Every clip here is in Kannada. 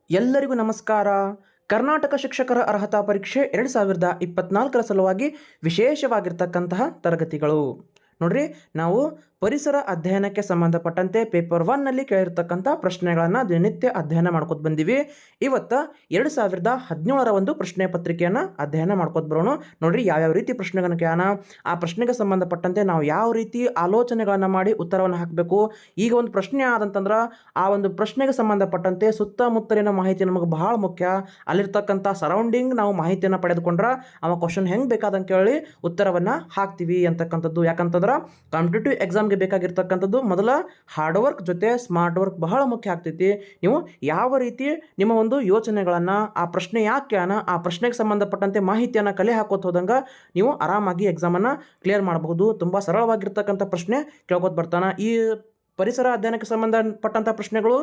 ಎಲ್ಲರಿಗೂ ನಮಸ್ಕಾರ. ಕರ್ನಾಟಕ ಶಿಕ್ಷಕರ ಅರ್ಹತಾ ಪರೀಕ್ಷೆ 2024ರ ಸಲುವಾಗಿ ವಿಶೇಷವಾಗಿರ್ತಕ್ಕಂತಹ ತರಗತಿಗಳು ನೋಡ್ರಿ. ನಾವು ಪರಿಸರ ಅಧ್ಯಯನಕ್ಕೆ ಸಂಬಂಧಪಟ್ಟಂತೆ ಪೇಪರ್ 1ನಲ್ಲಿ ಕೇಳಿರ್ತಕ್ಕಂಥ ಪ್ರಶ್ನೆಗಳನ್ನು ದಿನನಿತ್ಯ ಅಧ್ಯಯನ ಮಾಡ್ಕೊತ ಬಂದಿವಿ. ಇವತ್ತು 2017ರ ಒಂದು ಪ್ರಶ್ನೆ ಪತ್ರಿಕೆಯನ್ನು ಅಧ್ಯಯನ ಮಾಡ್ಕೊತ ಬರೋಣ. ನೋಡ್ರಿ, ಯಾವ್ಯಾವ ರೀತಿ ಪ್ರಶ್ನೆಗಳನ್ನು ಕೇಳೋಣ, ಆ ಪ್ರಶ್ನೆಗೆ ಸಂಬಂಧಪಟ್ಟಂತೆ ನಾವು ಯಾವ ರೀತಿ ಆಲೋಚನೆಗಳನ್ನು ಮಾಡಿ ಉತ್ತರವನ್ನು ಹಾಕಬೇಕು. ಈಗ ಒಂದು ಪ್ರಶ್ನೆ ಆದಂತಂದ್ರೆ ಆ ಒಂದು ಪ್ರಶ್ನೆಗೆ ಸಂಬಂಧಪಟ್ಟಂತೆ ಸುತ್ತಮುತ್ತಲಿನ ಮಾಹಿತಿ ನಮಗೆ ಬಹಳ ಮುಖ್ಯ. ಅಲ್ಲಿರ್ತಕ್ಕಂಥ ಸರೌಂಡಿಂಗ್ ನಾವು ಮಾಹಿತಿಯನ್ನು ಪಡೆದುಕೊಂಡ್ರೆ ಅವ ಕ್ವಶನ್ ಹೆಂಗೆ ಬೇಕಾದಂಗೆ ಕೇಳಿ ಉತ್ತರವನ್ನು ಹಾಕ್ತೀವಿ ಅಂತಕ್ಕಂಥದ್ದು. ಯಾಕಂತಂದ್ರೆ ಕಾಂಪಿಟೇಟಿವ್ ಎಕ್ಸಾಮ್ಗೆ ಬೇಕಾಗಿರ್ತಕ್ಕಂಥದ್ದು ಮೊದಲ ಹಾರ್ಡ್ ವರ್ಕ್ ಜೊತೆ ಸ್ಮಾರ್ಟ್ ವರ್ಕ್ ಬಹಳ ಮುಖ್ಯ ಆಗ್ತೈತಿ. ನೀವು ಯಾವ ರೀತಿ ನಿಮ್ಮ ಒಂದು ಯೋಚನೆಗಳನ್ನು, ಆ ಪ್ರಶ್ನೆ ಯಾಕೆ ಆ ಪ್ರಶ್ನೆಗೆ ಸಂಬಂಧಪಟ್ಟಂತೆ ಮಾಹಿತಿಯನ್ನು ಕಲೆ ಹಾಕೋತ ಹೋದಂಗೆ ನೀವು ಆರಾಮಾಗಿ ಎಕ್ಸಾಮನ್ನು ಕ್ಲಿಯರ್ ಮಾಡಬಹುದು. ತುಂಬ ಸರಳವಾಗಿರ್ತಕ್ಕಂಥ ಪ್ರಶ್ನೆ ಕೇಳ್ಕೊತ ಬರ್ತಾನೆ. ಈ ಪರಿಸರ ಅಧ್ಯಯನಕ್ಕೆ ಸಂಬಂಧಪಟ್ಟಂಥ ಪ್ರಶ್ನೆಗಳು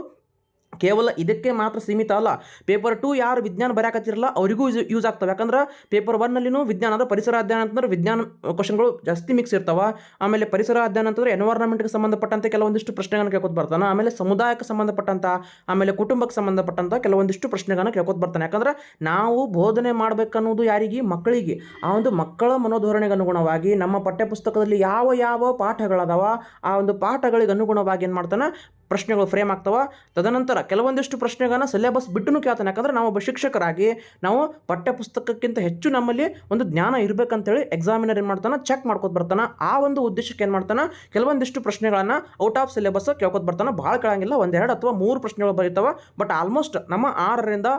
ಕೇವಲ ಇದಕ್ಕೆ ಮಾತ್ರ ಸೀಮಿತ ಅಲ್ಲ. ಪೇಪರ್ 2 ಯಾರು ವಿಜ್ಞಾನ ಬರೆಯಕತ್ತಿರಲ್ಲ ಅವರಿಗೂ ಯೂಸ್ ಆಗ್ತವೆ. ಯಾಕಂದ್ರೆ ಪೇಪರ್ 1ನಲ್ಲಿನೂ ವಿಜ್ಞಾನ ಅಂದರೆ ಪರಿಸರ ಅಧ್ಯಯನ ಅಂತಂದ್ರೆ ವಿಜ್ಞಾನ ಕ್ವಶನ್ಗಳು ಜಾಸ್ತಿ ಮಿಕ್ಸ್ ಇರ್ತಾವೆ. ಆಮೇಲೆ ಪರಿಸರ ಅಧ್ಯಯನ ಅಂತಂದ್ರೆ ಎನ್ವೈರನ್ಮೆಂಟ್ಗೆ ಸಂಬಂಧಪಟ್ಟಂತೆ ಕೆಲವೊಂದಿಷ್ಟು ಪ್ರಶ್ನೆಗಳನ್ನು ಕೇಳ್ಕೊತ ಬರ್ತಾನೆ. ಆಮೇಲೆ ಸಮುದಾಯಕ್ಕೆ ಸಂಬಂಧಪಟ್ಟಂಥ, ಆಮೇಲೆ ಕುಟುಂಬಕ್ಕೆ ಸಂಬಂಧಪಟ್ಟಂಥ ಕೆಲವೊಂದಿಷ್ಟು ಪ್ರಶ್ನೆಗಳನ್ನು ಕೇಳ್ಕೊತ ಬರ್ತಾನೆ. ಯಾಕಂದ್ರೆ ನಾವು ಬೋಧನೆ ಮಾಡಬೇಕನ್ನೋದು ಯಾರಿಗೆ? ಮಕ್ಕಳಿಗೆ. ಆ ಒಂದು ಮಕ್ಕಳ ಮನೋಧೋರಣೆಗೆ ಅನುಗುಣವಾಗಿ ನಮ್ಮ ಪಠ್ಯಪುಸ್ತಕದಲ್ಲಿ ಯಾವ ಯಾವ ಪಾಠಗಳದಾವ ಆ ಒಂದು ಪಾಠಗಳಿಗೆ ಅನುಗುಣವಾಗಿ ಏನು ಮಾಡ್ತಾನೆ ಪ್ರಶ್ನೆಗಳು ಫ್ರೇಮ್ ಆಗ್ತವೆ. ತದನಂತರ ಕೆಲವೊಂದಿಷ್ಟು ಪ್ರಶ್ನೆಗಳನ್ನ ಸಿಲೆಬಸ್ ಬಿಟ್ಟು ಕೇಳ್ತಾನೆ. ಯಾಕಂದ್ರೆ ನಾವು ಒಬ್ಬ ಶಿಕ್ಷಕರಾಗಿ ನಾವು ಪಠ್ಯಪುಸ್ತಕಕ್ಕಿಂತ ಹೆಚ್ಚು ನಮ್ಮಲ್ಲಿ ಒಂದು ಜ್ಞಾನ ಇರಬೇಕಂತೇಳಿ ಎಕ್ಸಾಮಿನರ್ ಏನು ಮಾಡ್ತಾನೆ ಚೆಕ್ ಮಾಡ್ಕೊತ ಬರ್ತಾನೆ. ಆ ಒಂದು ಉದ್ದೇಶಕ್ಕೆ ಏನು ಮಾಡ್ತಾನೆ ಕೆಲವೊಂದಿಷ್ಟು ಪ್ರಶ್ನೆಗಳನ್ನು ಔಟ್ ಆಫ್ ಸಿಲೆಬಸ್ ಕೇಳ್ಕೊತ ಬರ್ತಾನೆ. ಭಾಳ ಕೇಳಂಗಿಲ್ಲ, 1, 2 ಅಥವಾ 3 ಪ್ರಶ್ನೆಗಳು ಬರೀತಾವೆ. ಬಟ್ ಆಲ್ಮೋಸ್ಟ್ ನಮ್ಮ 6ರಿಂದ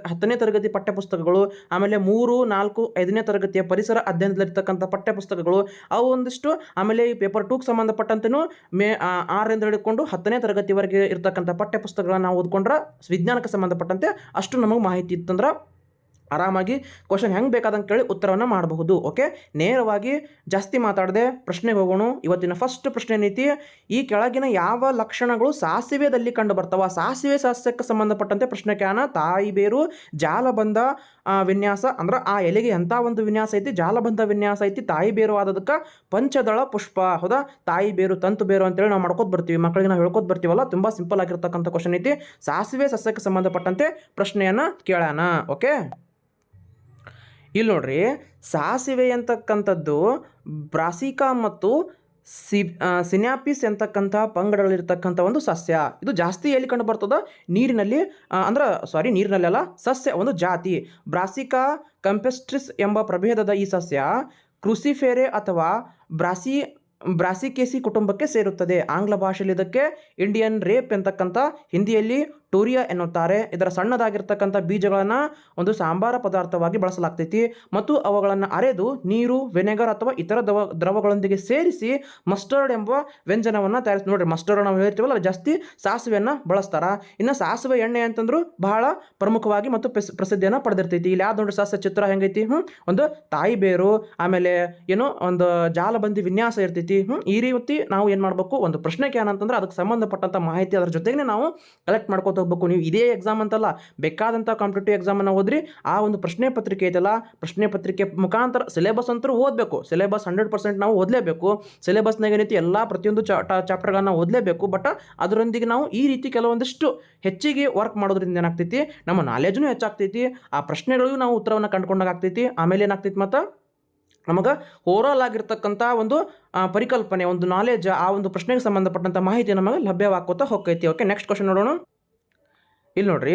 10ನೇ ತರಗತಿ ಪಠ್ಯಪುಸ್ತಕಗಳು, ಆಮೇಲೆ 3, 4, 5ನೇ ತರಗತಿಯ ಪರಿಸರ ಅಧ್ಯಯನದಲ್ಲಿರ್ತಕ್ಕಂಥ ಪಠ್ಯಪುಸ್ತಕಗಳು ಅವು ಒಂದಿಷ್ಟು, ಆಮೇಲೆ ಈ ಪೇಪರ್ 2ಗೆ ಸಂಬಂಧಪಟ್ಟಂತೆಯೂ 6ರಿಂದ ಹಿಡ್ಕೊಂಡು 10ನೇ ತರಗತಿವರೆಗೆ ಇರ್ತಕ್ಕಂಥ ಪಠ್ಯಪುಸ್ತಕಗಳನ್ನು ನಾವು ಓದ್ಕೊಂಡ್ರೆ ವಿಜ್ಞಾನಕ್ಕೆ ಸಂಬಂಧಪಟ್ಟಂತೆ ಅಷ್ಟು ನಮಗೆ ಮಾಹಿತಿ ಇತ್ತಂದ್ರೆ ಆರಾಮಾಗಿ ಕ್ವಶನ್ ಹೆಂಗೆ ಬೇಕಾದಂಗೆ ಕೇಳಿ ಉತ್ತರವನ್ನು ಮಾಡಬಹುದು. ಓಕೆ, ನೇರವಾಗಿ ಜಾಸ್ತಿ ಮಾತಾಡದೆ ಪ್ರಶ್ನೆಗೆ ಹೋಗೋಣ. ಇವತ್ತಿನ ಫಸ್ಟ್ ಪ್ರಶ್ನೆ ಏನೈತಿ, ಈ ಕೆಳಗಿನ ಯಾವ ಲಕ್ಷಣಗಳು ಸಾಸಿವೆದಲ್ಲಿ ಕಂಡು ಬರ್ತಾವ? ಸಾಸಿವೆ ಸಸ್ಯಕ್ಕೆ ಸಂಬಂಧಪಟ್ಟಂತೆ ಪ್ರಶ್ನೆ ಕೇಳೋಣ. ತಾಯಿ ಬೇರು, ಜಾಲಬಂಧ ವಿನ್ಯಾಸ ಅಂದ್ರೆ ಆ ಎಲೆಗೆ ಎಂಥ ಒಂದು ವಿನ್ಯಾಸ ಐತಿ, ಜಾಲಬಂಧ ವಿನ್ಯಾಸ ಐತಿ. ತಾಯಿ ಬೇರು ಆದದಕ್ಕೆ ಪಂಚದಳ ಪುಷ್ಪ. ಹೌದಾ, ತಾಯಿ ಬೇರು, ತಂತು ಬೇರು ಅಂತೇಳಿ ನಾವು ಮಾಡ್ಕೋತ ಬರ್ತೀವಿ, ಮಕ್ಕಳಿಗೆ ನಾವು ಹೇಳ್ಕೊತ ಬರ್ತೀವಲ್ಲ. ತುಂಬ ಸಿಂಪಲ್ ಆಗಿರ್ತಕ್ಕಂಥ ಕ್ವಶನ್ ಐತಿ. ಸಾಸಿವೆ ಸಸ್ಯಕ್ಕೆ ಸಂಬಂಧಪಟ್ಟಂತೆ ಪ್ರಶ್ನೆಯನ್ನು ಕೇಳೋಣ. ಓಕೆ, ಇಲ್ಲಿ ನೋಡ್ರಿ, ಸಾಸಿವೆ ಅಂತಕ್ಕಂಥದ್ದು ಬ್ರಾಸಿಕಾ ಮತ್ತು ಸಿನ್ಯಾಪಿಸ್ ಅಂತಕ್ಕಂಥ ಪಂಗಡಗಳಿರ್ತಕ್ಕಂಥ ಒಂದು ಸಸ್ಯ. ಇದು ಜಾಸ್ತಿ ಎಲ್ಲಿ ಕಂಡು ಬರ್ತದ? ನೀರಿನಲ್ಲಿ. ನೀರಿನಲ್ಲೆಲ್ಲ, ಸಸ್ಯ ಒಂದು ಜಾತಿ. ಬ್ರಾಸಿಕಾ ಕಂಪೆಸ್ಟ್ರಿಸ್ ಎಂಬ ಪ್ರಭೇದದ ಈ ಸಸ್ಯ ಕ್ರೂಸಿಫೆರೆ ಅಥವಾ ಬ್ರಾಸಿಕೇಸಿ ಕುಟುಂಬಕ್ಕೆ ಸೇರುತ್ತದೆ. ಆಂಗ್ಲ ಭಾಷೆಯಲ್ಲಿ ಇದಕ್ಕೆ ಇಂಡಿಯನ್ ರೇಪ್ ಎಂತಕ್ಕಂಥ, ಹಿಂದಿಯಲ್ಲಿ ಟೋರಿಯಾ ಎನ್ನುತ್ತಾರೆ. ಇದರ ಸಣ್ಣದಾಗಿರ್ತಕ್ಕಂಥ ಬೀಜಗಳನ್ನು ಒಂದು ಸಾಂಬಾರ ಪದಾರ್ಥವಾಗಿ ಬಳಸಲಾಗ್ತೈತಿ ಮತ್ತು ಅವುಗಳನ್ನು ಅರೆದು ನೀರು, ವಿನೆಗರ್ ಅಥವಾ ಇತರ ದ್ರವಗಳೊಂದಿಗೆ ಸೇರಿಸಿ ಮಸ್ಟರ್ಡ್ ಎಂಬ ವ್ಯಂಜನವನ್ನು ತಯಾರಿಸಿ. ನೋಡ್ರಿ, ಮಸ್ಟರ್ಡ್ ನಾವು ಹೇಳ್ತೀವಲ್ಲ, ಜಾಸ್ತಿ ಸಾಸಿವೆಯನ್ನು ಬಳಸ್ತಾರೆ. ಇನ್ನು ಸಾಸಿವೆ ಎಣ್ಣೆ ಅಂತಂದ್ರು ಬಹಳ ಪ್ರಮುಖವಾಗಿ ಮತ್ತು ಪ್ರಸಿದ್ಧಿಯನ್ನು ಪಡೆದಿರ್ತೈತಿ. ಇಲ್ಲಿ ಯಾವ್ದು ನೋಡ್ರಿ ಸಸ್ಯ ಚಿತ್ರ ಹೆಂಗೈತಿ? ಒಂದು ತಾಯಿ ಬೇರು, ಆಮೇಲೆ ಏನೋ ಒಂದು ಜಾಲಬಂದಿ ವಿನ್ಯಾಸ ಇರ್ತೈತಿ. ಈ ರೀತಿ ನಾವು ಏನು ಮಾಡಬೇಕು, ಒಂದು ಪ್ರಶ್ನೆಗೆ ಏನಂತಂದ್ರೆ ಅದಕ್ಕೆ ಸಂಬಂಧಪಟ್ಟಂಥ ಮಾಹಿತಿ ಅದರ ಜೊತೆಗೆ ನಾವು ಕಲೆಕ್ಟ್ ಮಾಡ್ಕೋತ ಹೋಗ್ಬೇಕು. ನೀವು ಇದೇ ಎಕ್ಸಾಮ್ ಅಂತಲ್ಲ, ಬೇಕಾದಂಥ ಕಾಂಪಿಟೇಟಿವ್ ಎಕ್ಸಾಮನ್ನು ಓದ್ರಿ. ಆ ಒಂದು ಪ್ರಶ್ನೆ ಪತ್ರಿಕೆ ಐತಲ್ಲ, ಪ್ರಶ್ನೆ ಪತ್ರಿಕೆ ಮುಖಾಂತರ ಸಿಲೆಬಸ್ ಅಂತೂ ಓದಬೇಕು. ಸಿಲೆಬಸ್ 100% ನಾವು ಓದಲೇಬೇಕು. ಸಿಲೆಬಸ್ನಾಗ ಏನೈತಿ ಎಲ್ಲ ಪ್ರತಿಯೊಂದು ಚಾಪ್ಟರ್ಗಳನ್ನ ಓದಲೇಬೇಕು. ಬಟ್ ಅದರೊಂದಿಗೆ ನಾವು ಈ ರೀತಿ ಕೆಲವೊಂದಿಷ್ಟು ಹೆಚ್ಚಿಗೆ ವರ್ಕ್ ಮಾಡೋದ್ರಿಂದ ಏನಾಗ್ತೈತಿ, ನಮ್ಮ ನಾಲೆಜ್ನೂ ಹೆಚ್ಚಾಗ್ತೈತಿ. ಆ ಪ್ರಶ್ನೆಗಳಿಗೂ ನಾವು ಉತ್ತರವನ್ನು ಕಂಡುಕೊಂಡಾಗ ಆಗ್ತೈತಿ. ಆಮೇಲೆ ಏನಾಗ್ತೈತಿ, ಮತ್ತು ನಮಗೆ ಓವರಾಲ್ ಆಗಿರ್ತಕ್ಕಂಥ ಒಂದು ಪರಿಕಲ್ಪನೆ, ಒಂದು ನಾಲೆಜ್, ಆ ಒಂದು ಪ್ರಶ್ನೆಗೆ ಸಂಬಂಧಪಟ್ಟಂಥ ಮಾಹಿತಿ ನಮಗೆ ಲಭ್ಯವಾಗ್ಕೋತಾ ಹೋಗ್ತೈತಿ. ಓಕೆ, ನೆಕ್ಸ್ಟ್ ಕ್ವಶನ್ ನೋಡೋಣ. ಇಲ್ಲಿ ನೋಡ್ರಿ,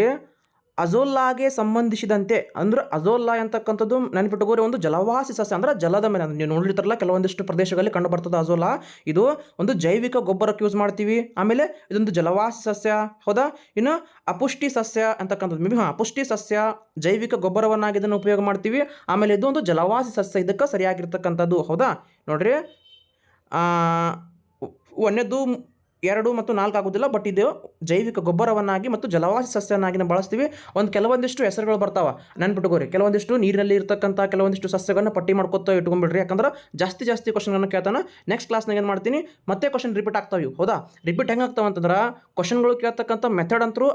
ಅಜೋಲ್ಲಾಗೆ ಸಂಬಂಧಿಸಿದಂತೆ ಅಂದ್ರೆ ಅಜೋಲ್ಲಾ ಅಂತಕ್ಕಂಥದ್ದು ನೆನಪಿಟ್ಟುಕೋರಿ ಒಂದು ಜಲವಾಸಿ ಸಸ್ಯ. ಅಂದ್ರೆ ಜಲದ ಮೇಲೆ ನೀವು ನೋಡಿರ್ತಾರಲ್ಲ, ಕೆಲವೊಂದಿಷ್ಟು ಪ್ರದೇಶಗಳಲ್ಲಿ ಕಂಡು ಬರ್ತದೆ ಅಜೋಲಾ. ಇದು ಒಂದು ಜೈವಿಕ ಗೊಬ್ಬರಕ್ಕೆ ಯೂಸ್ ಮಾಡ್ತೀವಿ. ಆಮೇಲೆ ಇದೊಂದು ಜಲವಾಸಿ ಸಸ್ಯ. ಹೌದಾ, ಇನ್ನು ಅಪುಷ್ಟಿ ಸಸ್ಯ ಅಂತಕ್ಕಂಥದ್ದು ಅಪುಷ್ಟಿ ಸಸ್ಯ, ಜೈವಿಕ ಗೊಬ್ಬರವನ್ನಾಗಿ ಇದನ್ನು ಉಪಯೋಗ ಮಾಡ್ತೀವಿ. ಆಮೇಲೆ ಇದು ಒಂದು ಜಲವಾಸಿ ಸಸ್ಯ, ಇದಕ್ಕೆ ಸರಿಯಾಗಿರ್ತಕ್ಕಂಥದ್ದು. ಹೌದಾ, ನೋಡ್ರಿ, 1, 2 ಮತ್ತು 4 ಆಗೋದಿಲ್ಲ. ಬಟ್ ಇದು ಜೈವಿಕ ಗೊಬ್ಬರವನ್ನಾಗಿ ಮತ್ತು ಜಲವಾಸಿ ಸಸ್ಯವನ್ನಾಗಿ ಬಳಸ್ತೀವಿ. ಕೆಲವೊಂದಿಷ್ಟು ಹೆಸರುಗಳು ಬರ್ತಾವೆ, ನೆನ್ಪಿಟ್ಟುಕೋರಿ. ಕೆಲವೊಂದಿಷ್ಟು ನೀರಿನಲ್ಲಿ ಇರ್ತಕ್ಕಂಥ ಕೆಲವೊಂದಿಷ್ಟು ಸಸ್ಯಗಳನ್ನ ಪಟ್ಟಿ ಮಾಡ್ಕೊತಾ ಇಟ್ಕೊಂಡ್ಬಿಡ್ರಿ. ಯಾಕಂದ್ರೆ ಜಾಸ್ತಿ ಕ್ವಶನ್ಗಳನ್ನು ಕೇಳ್ತಾನೆ. ನೆಕ್ಸ್ಟ್ ಕ್ಲಾಸ್ನಾಗ ಏನು ಮಾಡ್ತೀನಿ, ಮತ್ತೆ ಕ್ವಶನ್ ರಿಪೀಟ್ ಆಗ್ತಾವೆ. ಹೌದಾ, ರಿಪೀಟ್ ಹೆಂಗೆ ಆಗ್ತಾವೆ ಅಂತಂದ್ರೆ ಕ್ವಶನ್ಗಳು ಕೇಳ್ತಕ್ಕಂಥ ಮೆಥಡ್ ಅಂತೂ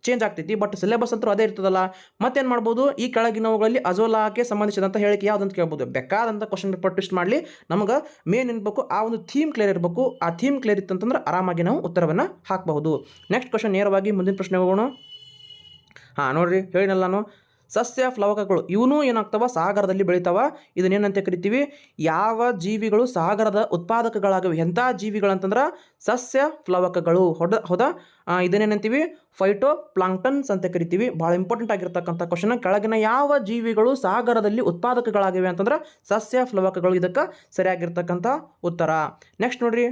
ಚೇಂಜ್ ಆಗ್ತೈತಿ, ಬಟ್ ಸಿಲೆಬಸ್ ಅಂತೂ ಅದೇ ಇರ್ತದಲ್ಲ. ಮತ್ತೇನು ಮಾಡ್ಬೋದು, ಈ ಕೆಳಗಿನವುಗಳಲ್ಲಿ ಅಜೋಲಾಗೆ ಸಂಬಂಧಿಸಿದಂಥ ಹೇಳಿಕೆ ಯಾವುದಂತ ಕೇಳ್ಬೋದು. ಬೇಕಾದಂಥ ಕ್ವಶನ್ ಪೇಪರ್ ಟ್ವಿಸ್ಟ್ ಮಾಡಲಿ, ನಮಗೆ ಮೇನ್ ಇರಬೇಕು ಆ ಒಂದು ಥೀಮ್ ಕ್ಲಿಯರ್ ಇರಬೇಕು. ಆ ಥೀಮ್ ಕ್ಲಿಯರ್ ಇತ್ತಂತಂದ್ರೆ ಆರಾಮಾಗಿ ನಾವು ಉತ್ತರವನ್ನು ಹಾಕಬಹುದು. ನೆಕ್ಸ್ಟ್ ಕ್ವಶನ್, ನೇರವಾಗಿ ಮುಂದಿನ ಪ್ರಶ್ನೆ ಹೋಗೋಣ. ನೋಡ್ರಿ ಹೇಳಿನಲ್ಲ ನಾನು, ಸಸ್ಯ ಪ್ಲವಕಗಳು ಇವನು ಏನಾಗ್ತವ ಸಾಗರದಲ್ಲಿ ಬೆಳಿತಾವ. ಇದನ್ನೇನಂತ ಕರಿತೀವಿ, ಯಾವ ಜೀವಿಗಳು ಸಾಗರದ ಉತ್ಪಾದಕಗಳಾಗವೆ, ಎಂಥ ಜೀವಿಗಳಂತಂದ್ರೆ ಸಸ್ಯ ಪ್ಲವಕಗಳು. ಹೌದಾ. ಇದನ್ನೇನಂತೀವಿ, ಫೈಟೋ ಪ್ಲಾಂಕ್ಟನ್ಸ್ ಅಂತ ಕರಿತೀವಿ. ಭಾಳ ಇಂಪಾರ್ಟೆಂಟ್ ಆಗಿರ್ತಕ್ಕಂಥ ಕ್ವಶನ್. ಕೆಳಗಿನ ಯಾವ ಜೀವಿಗಳು ಸಾಗರದಲ್ಲಿ ಉತ್ಪಾದಕಗಳಾಗಿವೆ ಅಂತಂದ್ರೆ ಸಸ್ಯ ಪ್ಲವಕಗಳು ಇದಕ್ಕೆ ಸರಿಯಾಗಿರ್ತಕ್ಕಂಥ ಉತ್ತರ. ನೆಕ್ಸ್ಟ್ ನೋಡ್ರಿ,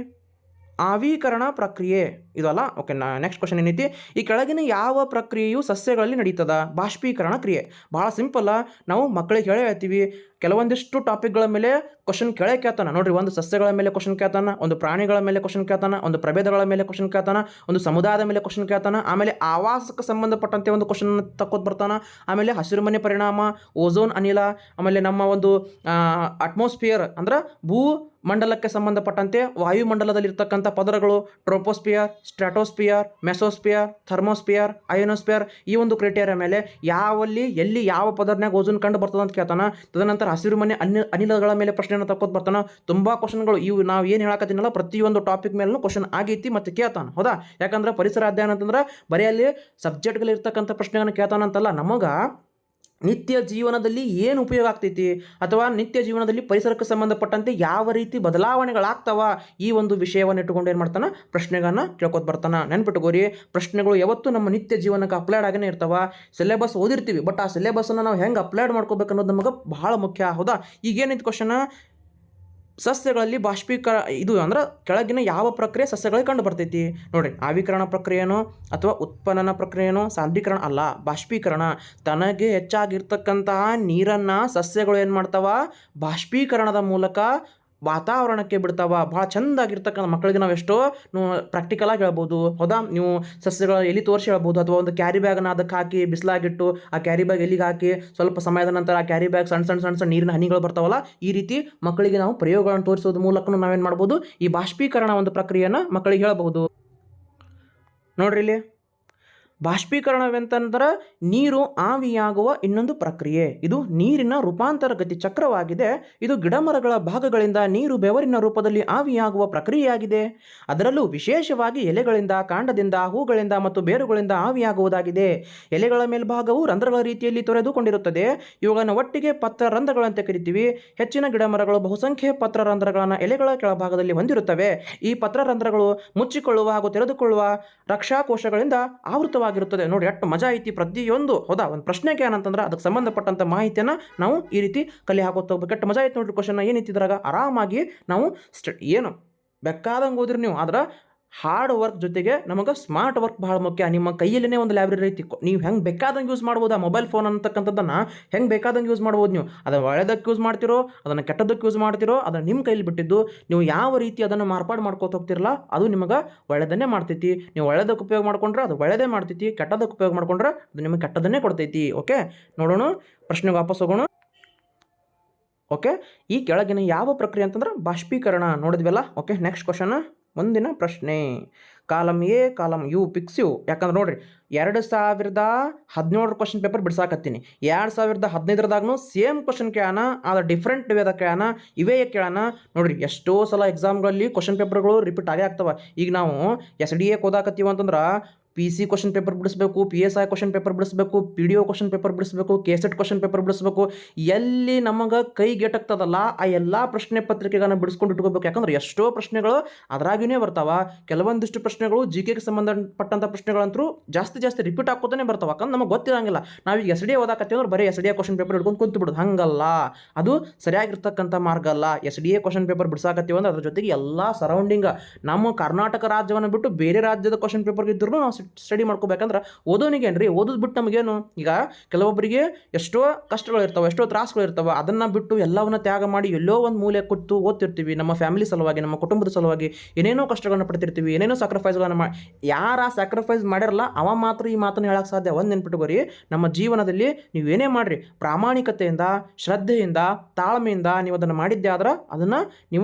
ಆವೀಕರಣ ಪ್ರಕ್ರಿಯೆ ಇದಲ್ಲ. ಓಕೆ, ನೆಕ್ಸ್ಟ್ ಕ್ವಶನ್ ಏನೈತಿ, ಈ ಕೆಳಗಿನ ಯಾವ ಪ್ರಕ್ರಿಯೆಯು ಸಸ್ಯಗಳಲ್ಲಿ ನಡೀತದ? ಬಾಷ್ಪೀಕರಣ ಕ್ರಿಯೆ. ಭಾಳ ಸಿಂಪಲ್. ನಾವು ಮಕ್ಕಳಿಗೆ ಹೇಳೇ ಹೇಳ್ತೀವಿ, ಕೆಲವೊಂದಿಷ್ಟು ಟಾಪಿಕ್ಗಳ ಮೇಲೆ ಕ್ವಶನ್ ಕೇಳೇ ಕೇಳ್ತಾನೆ ನೋಡ್ರಿ. ಒಂದು ಸಸ್ಯಗಳ ಮೇಲೆ ಕ್ವಶನ್ ಕೇಳ್ತಾನೆ, ಒಂದು ಪ್ರಾಣಿಗಳ ಮೇಲೆ ಕ್ವಶನ್ ಕೇಳ್ತಾನೆ, ಒಂದು ಪ್ರಭೇದಗಳ ಮೇಲೆ ಕ್ವಶನ್ ಕೇಳ್ತಾನೆ, ಒಂದು ಸಮುದಾಯದ ಮೇಲೆ ಕ್ವಶನ್ ಕೇಳ್ತಾನೆ, ಆಮೇಲೆ ಆವಾಸಕ್ಕೆ ಸಂಬಂಧಪಟ್ಟಂತೆ ಒಂದು ಕ್ವಶನ್ ತಕ್ಕೋತ್ ಬರ್ತಾನೆ, ಆಮೇಲೆ ಹಸಿರುಮನೆ ಪರಿಣಾಮ, ಓಝೋನ್ ಅನಿಲ, ಆಮೇಲೆ ನಮ್ಮ ಒಂದು ಅಟ್ಮಾಸ್ಫಿಯರ್ ಅಂದ್ರೆ ಭೂ ಮಂಡಲಕ್ಕೆ ಸಂಬಂಧಪಟ್ಟಂತೆ ವಾಯುಮಂಡಲದಲ್ಲಿರ್ತಕ್ಕಂಥ ಪದರಗಳು, troposphere, stratosphere, mesosphere, thermosphere, ionosphere, ಈ ಒಂದು ಕ್ರೈಟೇರಿಯಾ ಮೇಲೆ ಎಲ್ಲಿ ಯಾವ ಪದರ್ನಾಗ ಓಝೋನ್ ಕಂಡು ಬರ್ತದೆ ಅಂತ ಕೇಳ್ತಾನೆ. ತದನಂತರ ಹಸಿರುಮನೆ ಅನಿಲಗಳ ಮೇಲೆ ಪ್ರಶ್ನೆಯನ್ನು ತಕ್ಕೋತ್ ಬರ್ತಾನೆ. ತುಂಬ ಕ್ವಶನ್ಗಳು ಇವು ನಾವು ಏನು ಹೇಳಕತ್ತೀನಲ್ಲ ಪ್ರತಿಯೊಂದು ಟಾಪಿಕ್ ಮೇಲೂ ಕ್ವಶನ್ ಆಗೈತಿ ಮತ್ತು ಕೇಳ್ತಾನೆ. ಹೌದಾ, ಯಾಕಂದ್ರೆ ಪರಿಸರ ಅಧ್ಯಯನ ಅಂತಂದ್ರೆ ಬರೀ ಅಲ್ಲಿ ಸಬ್ಜೆಕ್ಟ್ಗಳಿರ್ತಕ್ಕಂಥ ಪ್ರಶ್ನೆಗಳನ್ನು ಕೇಳ್ತಾನಂತಲ್ಲ, ನಮಗೆ ನಿತ್ಯ ಜೀವನದಲ್ಲಿ ಏನು ಉಪಯೋಗ ಆಗ್ತೈತಿ ಅಥವಾ ನಿತ್ಯ ಜೀವನದಲ್ಲಿ ಪರಿಸರಕ್ಕೆ ಸಂಬಂಧಪಟ್ಟಂತೆ ಯಾವ ರೀತಿ ಬದಲಾವಣೆಗಳಾಗ್ತಾವ, ಈ ಒಂದು ವಿಷಯವನ್ನು ಇಟ್ಟುಕೊಂಡು ಏನು ಮಾಡ್ತಾನೆ, ಪ್ರಶ್ನೆಗಳನ್ನ ಕೇಳ್ಕೊತ ಬರ್ತಾನೆ. ನೆನ್ಪಿಟ್ಕೋರಿ, ಪ್ರಶ್ನೆಗಳು ಯಾವತ್ತೂ ನಮ್ಮ ನಿತ್ಯ ಜೀವನಕ್ಕೆ ಅಪ್ಲೈಡ್ ಆಗೇ ಇರ್ತಾವ. ಸಿಲೆಬಸ್ ಓದಿರ್ತೀವಿ, ಬಟ್ ಆ ಸಿಲೆಬಸ್ಸನ್ನು ನಾವು ಹೆಂಗೆ ಅಪ್ಲೈಡ್ ಮಾಡ್ಕೋಬೇಕು ಅನ್ನೋದು ನಮಗೆ ಬಹಳ ಮುಖ್ಯ. ಹೌದಾ, ಈಗೇನಿತ್ತು ಕ್ವಶನ್, ಸಸ್ಯಗಳಲ್ಲಿ ಇದು ಅಂದ್ರೆ ಕೆಳಗಿನ ಯಾವ ಪ್ರಕ್ರಿಯೆ ಸಸ್ಯಗಳಿಗೆ ಕಂಡು ಬರ್ತೈತಿ? ನೋಡ್ರಿ, ಆವಿಕರಣ ಪ್ರಕ್ರಿಯೆನೋ ಅಥವಾ ಉತ್ಪನ್ನನ ಪ್ರಕ್ರಿಯೆನೋ, ಸಾಂದ್ರೀಕರಣ ಅಲ್ಲ, ಬಾಷ್ಪೀಕರಣ. ತನಗೆ ಹೆಚ್ಚಾಗಿರ್ತಕ್ಕಂತಹ ನೀರನ್ನು ಸಸ್ಯಗಳು ಏನು ಮಾಡ್ತಾವ, ಬಾಷ್ಪೀಕರಣದ ಮೂಲಕ ವಾತಾವರಣಕ್ಕೆ ಬಿಡ್ತಾವ. ಭಾಳ ಚೆಂದಾಗಿರ್ತಕ್ಕಂಥ ಮಕ್ಕಳಿಗೆ ನಾವು ಎಷ್ಟೋ ಪ್ರಾಕ್ಟಿಕಲಾಗಿ ಹೇಳ್ಬೋದು. ಹೌದಾ, ನೀವು ಸಸ್ಯಗಳ ಎಲ್ಲಿ ತೋರಿಸಿ ಹೇಳ್ಬೋದು, ಅಥವಾ ಒಂದು ಕ್ಯಾರಿ ಬ್ಯಾಗನ್ನು ಅದಕ್ಕೆ ಹಾಕಿ ಬಿಸಿಲಾಗಿಟ್ಟು ಆ ಕ್ಯಾರಿ ಬ್ಯಾಗ್ ಎಲ್ಲಿಗೆ ಹಾಕಿ ಸ್ವಲ್ಪ ಸಮಯದ ನಂತರ ಆ ಕ್ಯಾರಿ ಬ್ಯಾಗ್ ಸಣ್ಣ ನೀರಿನ ಹನಿಗಳು ಬರ್ತಾವಲ್ಲ, ಈ ರೀತಿ ಮಕ್ಕಳಿಗೆ ನಾವು ಪ್ರಯೋಗಗಳನ್ನು ತೋರಿಸೋದ್ರ ಮೂಲಕ ನಾವೇನು ಮಾಡ್ಬೋದು, ಈ ಬಾಷ್ಪೀಕರಣ ಒಂದು ಪ್ರಕ್ರಿಯೆಯನ್ನು ಮಕ್ಕಳಿಗೆ ಹೇಳಬಹುದು. ನೋಡ್ರಿ, ಇಲ್ಲಿ ಬಾಷ್ಪೀಕರಣವೆಂತಂದ್ರೆ ನೀರು ಆವಿಯಾಗುವ ಇನ್ನೊಂದು ಪ್ರಕ್ರಿಯೆ. ಇದು ನೀರಿನ ರೂಪಾಂತರ ಗತಿ ಚಕ್ರವಾಗಿದೆ. ಇದು ಗಿಡಮರಗಳ ಭಾಗಗಳಿಂದ ನೀರು ಬೆವರಿನ ರೂಪದಲ್ಲಿ ಆವಿಯಾಗುವ ಪ್ರಕ್ರಿಯೆಯಾಗಿದೆ. ಅದರಲ್ಲೂ ವಿಶೇಷವಾಗಿ ಎಲೆಗಳಿಂದ, ಕಾಂಡದಿಂದ, ಹೂಗಳಿಂದ ಮತ್ತು ಬೇರುಗಳಿಂದ ಆವಿಯಾಗುವುದಾಗಿದೆ. ಎಲೆಗಳ ಮೇಲ್ಭಾಗವು ರಂಧ್ರಗಳ ರೀತಿಯಲ್ಲಿ ತೊರೆದುಕೊಂಡಿರುತ್ತದೆ. ಇವುಗಳನ್ನು ಒಟ್ಟಿಗೆ ಪತ್ರರಂಧ್ರಗಳಂತೆ ಕರಿತೀವಿ. ಹೆಚ್ಚಿನ ಗಿಡಮರಗಳು ಬಹುಸಂಖ್ಯೆಯ ಪತ್ರರಂಧ್ರಗಳನ್ನು ಎಲೆಗಳ ಕೆಳಭಾಗದಲ್ಲಿ ಹೊಂದಿರುತ್ತವೆ. ಈ ಪತ್ರರಂಧ್ರಗಳು ಮುಚ್ಚಿಕೊಳ್ಳುವ ಹಾಗೂ ತೆರೆದುಕೊಳ್ಳುವ ರಕ್ಷಾಕೋಶಗಳಿಂದ ಆವೃತವಾಗಿರುತ್ತದೆ. ನೋಡಿ, ಎಷ್ಟು ಮಜಾ ಐತಿ ಪ್ರತಿಯೊಂದು. ಹೌದಾ, ಒಂದು ಪ್ರಶ್ನೆಗೆ ಏನಂತಂದ್ರೆ ಅದಕ್ಕೆ ಸಂಬಂಧಪಟ್ಟಂಥ ಮಾಹಿತಿಯನ್ನು ನಾವು ಈ ರೀತಿ ಕಲಿ ಹಾಕೋತ ಹೋಗ್ಬೇಕು. ಎಷ್ಟು ಮಜಾ ಐತಿ ನೋಡ್ರಿ ಕ್ವಶನ್. ಏನಿತ್ತಿದ್ರಾಗ ಆರಾಮಾಗಿ ನಾವು ಏನು ಬೇಕಾದಂಗೆ ಓದ್ರಿ ನೀವು. ಆದ್ರೆ ಹಾರ್ಡ್ ವರ್ಕ್ ಜೊತೆಗೆ ನಮಗೆ ಸ್ಮಾರ್ಟ್ ವರ್ಕ್ ಬಹಳ ಮುಖ್ಯ. ನಿಮ್ಮ ಕೈಯಲ್ಲೇ ಒಂದು ಲೈಬ್ರರಿ ಐತಿ, ನೀವು ಹೆಂಗೆ ಬೇಕಾದಂಗೆ ಯೂಸ್ ಮಾಡ್ಬೋದು. ಆ ಮೊಬೈಲ್ ಫೋನ್ ಅಂತಕ್ಕಂಥದ್ದನ್ನು ಹೆಂಗೆ ಬೇಕಾದಂಗೆ ಯೂಸ್ ಮಾಡ್ಬೋದು. ನೀವು ಅದನ್ನು ಒಳ್ಳೆದಕ್ಕೆ ಯೂಸ್ ಮಾಡ್ತಿರೋ, ಅದನ್ನು ಕೆಟ್ಟದಕ್ಕೆ ಯೂಸ್ ಮಾಡ್ತಿರೋ, ಅದನ್ನು ನಿಮ್ಮ ಕೈಯಲ್ಲಿ ಬಿಟ್ಟಿದ್ದು. ನೀವು ಯಾವ ರೀತಿ ಅದನ್ನು ಮಾರ್ಪಾಡು ಮಾಡ್ಕೋತ ಹೋಗ್ತಿರಲ್ಲ, ಅದು ನಿಮಗೆ ಒಳ್ಳೆದನ್ನೇ ಮಾಡ್ತೈತಿ. ನೀವು ಒಳ್ಳೆದಕ್ಕೆ ಉಪಯೋಗ ಮಾಡ್ಕೊಂಡ್ರೆ ಅದು ಒಳ್ಳೆದೇ ಮಾಡ್ತೈತಿ, ಕೆಟ್ಟದಕ್ಕೆ ಉಪಯೋಗ ಮಾಡ್ಕೊಂಡ್ರೆ ಅದು ನಿಮಗೆ ಕೆಟ್ಟದನ್ನೇ ಕೊಡ್ತೈತಿ. ಓಕೆ, ನೋಡೋಣ, ಪ್ರಶ್ನೆಗೆ ವಾಪಸ್ ಹೋಗೋಣ. ಓಕೆ, ಈ ಕೆಳಗಿನ ಯಾವ ಪ್ರಕ್ರಿಯೆ ಅಂತಂದ್ರೆ ಬಾಷ್ಪೀಕರಣ ನೋಡಿದ್ವಲ್ಲ. ಓಕೆ, ನೆಕ್ಸ್ಟ್ ಕ್ವಶನ್, ಮುಂದಿನ ಪ್ರಶ್ನೆ. Column A, column U, picks U. ಯಾಕಂದ್ರೆ ನೋಡ್ರಿ, 2017 ಕ್ವಶನ್ ಪೇಪರ್ ಬಿಡ್ಸಾಕತ್ತೀನಿ. 2015 ಸೇಮ್ ಕ್ವಶನ್ ಕೇಳೋಣ, ಅದು ಡಿಫ್ರೆಂಟ್ ವೇದ ಕೇಳೋಣ, ಇವೇ ಕೇಳೋಣ. ನೋಡ್ರಿ, ಎಷ್ಟೋ ಸಲ ಎಕ್ಸಾಮ್ಗಳಲ್ಲಿ ಕ್ವಶನ್ ಪೇಪರ್ಗಳು ರಿಪೀಟ್ ಆಗೇ ಆಗ್ತವೆ. ಈಗ ನಾವು SDA ಓದಾಕತ್ತೀವಿ ಅಂತಂದ್ರೆ PC ಕ್ವಶನ್ ಪೇಪರ್ ಬಿಡಿಸ್ಬೇಕು, PSI ಕ್ವಶನ್ ಪೇಪರ್ ಬಿಡಿಸ್ಬೇಕು, PDO ಕ್ವಶನ್ ಪೇಪರ್ ಬಿಡಿಸ್ಬೇಕು, KSET ಕ್ವಶನ್ ಪೇಪರ್ ಬಿಡಿಸ್ಬೇಕು. ಎಲ್ಲಿ ನಮಗೆ ಕೈಗೆಟಕ್ತದಲ್ಲ ಆ ಎಲ್ಲ ಪ್ರಶ್ನೆ ಪತ್ರಿಕೆಗಳನ್ನು ಬಿಡಿಸ್ಕೊಂಡು ಇಟ್ಕೋಬೇಕು. ಯಾಕಂದ್ರೆ ಎಷ್ಟೋ ಪ್ರಶ್ನೆಗಳು ಅದ್ರಾಗಿನೇ ಬರ್ತಾವ. ಕೆಲವೊಂದಿಷ್ಟು ಪ್ರಶ್ನೆಗಳು GKಗೆ ಸಂಬಂಧಪಟ್ಟಂಥ ಪ್ರಶ್ನೆಗಳಂತೂ ಜಾಸ್ತಿ ರಿಪೀಟ್ ಹಾಕೋತಾನೆ ಬರ್ತಾವೆ. ಯಾಕಂದ್ರೆ ನಮಗೆ ಗೊತ್ತಿರಂಗಿಲ್ಲ. ನಾವೀಗ SDA ಓದಾಕತ್ತೀವಿ ಅಂದ್ರೆ ಬರೀ SDA ಕ್ವಶನ್ ಪೇಪರ್ ಹಿಡ್ಕೊಂಡು ಕುಂತು ಬಿಡೋದು, ಹಂಗಲ್ಲ. ಅದು ಸರಿಯಾಗಿರ್ತಕ್ಕಂಥ ಮಾರ್ಗ ಅಲ್ಲ. SDA ಕ್ವಶನ್ ಪೇಪರ್ ಬಿಡಿಸಾಕತ್ತೀವಿ ಅಂದ್ರೆ ಅದ್ರ ಜೊತೆಗೆ ಎಲ್ಲ ಸರೌಂಡಿಂಗ್ ನಮ್ಮ ಕರ್ನಾಟಕ ರಾಜ್ಯವನ್ನು ಬಿಟ್ಟು ಬೇರೆ ರಾಜ್ಯದ ಕ್ವಶನ್ ಪೇಪರ್ ಇದ್ರೂ ನಾವು ಸ್ಟಡಿ ಮಾಡ್ಕೋಬೇಕಂದ್ರೆ ಓದೋನಿಗೇನ್ರಿ, ಓದೋದು ಬಿಟ್ಟು ನಮಗೇನು. ಈಗ ಕೆಲವೊಬ್ಬರಿಗೆ ಎಷ್ಟೋ ಕಷ್ಟಗಳಿರ್ತಾವೆ, ಎಷ್ಟೋ ತ್ರಾಸಗಳಿರ್ತಾವೆ. ಅದನ್ನು ಬಿಟ್ಟು ಎಲ್ಲವನ್ನ ತ್ಯಾಗ ಮಾಡಿ ಎಲ್ಲೋ ಒಂದು ಮೂಲೆ ಕೊಟ್ಟು ಓದ್ತಿರ್ತೀವಿ. ನಮ್ಮ ಫ್ಯಾಮಿಲಿ ಸಲುವಾಗಿ, ನಮ್ಮ ಕುಟುಂಬದ ಸಲುವಾಗಿ ಏನೇನೋ ಕಷ್ಟಗಳನ್ನು ಪಡ್ತಿರ್ತೀವಿ, ಏನೇನೋ ಸ್ಯಾಕ್ರಿಫೈಸ್ಗಳನ್ನು ಮಾಡಿ. ಯಾರು ಆ ಸ್ಯಾಕ್ರಿಫೈಸ್ ಮಾಡಿರಲ್ಲ ಅವ ಮಾತ್ರ ಈ ಮಾತನ್ನು ಹೇಳಕ್ಕೆ ಸಾಧ್ಯ. ಒಂದು ನೆನ್ಪಿಟ್ಕೋರಿ, ನಮ್ಮ ಜೀವನದಲ್ಲಿ ನೀವೇನೇ ಮಾಡಿರಿ ಪ್ರಾಮಾಣಿಕತೆಯಿಂದ, ಶ್ರದ್ಧೆಯಿಂದ, ತಾಳ್ಮೆಯಿಂದ ನೀವು ಅದನ್ನು ಮಾಡಿದ್ದೆ ಆದ್ರೆ ಅದನ್ನು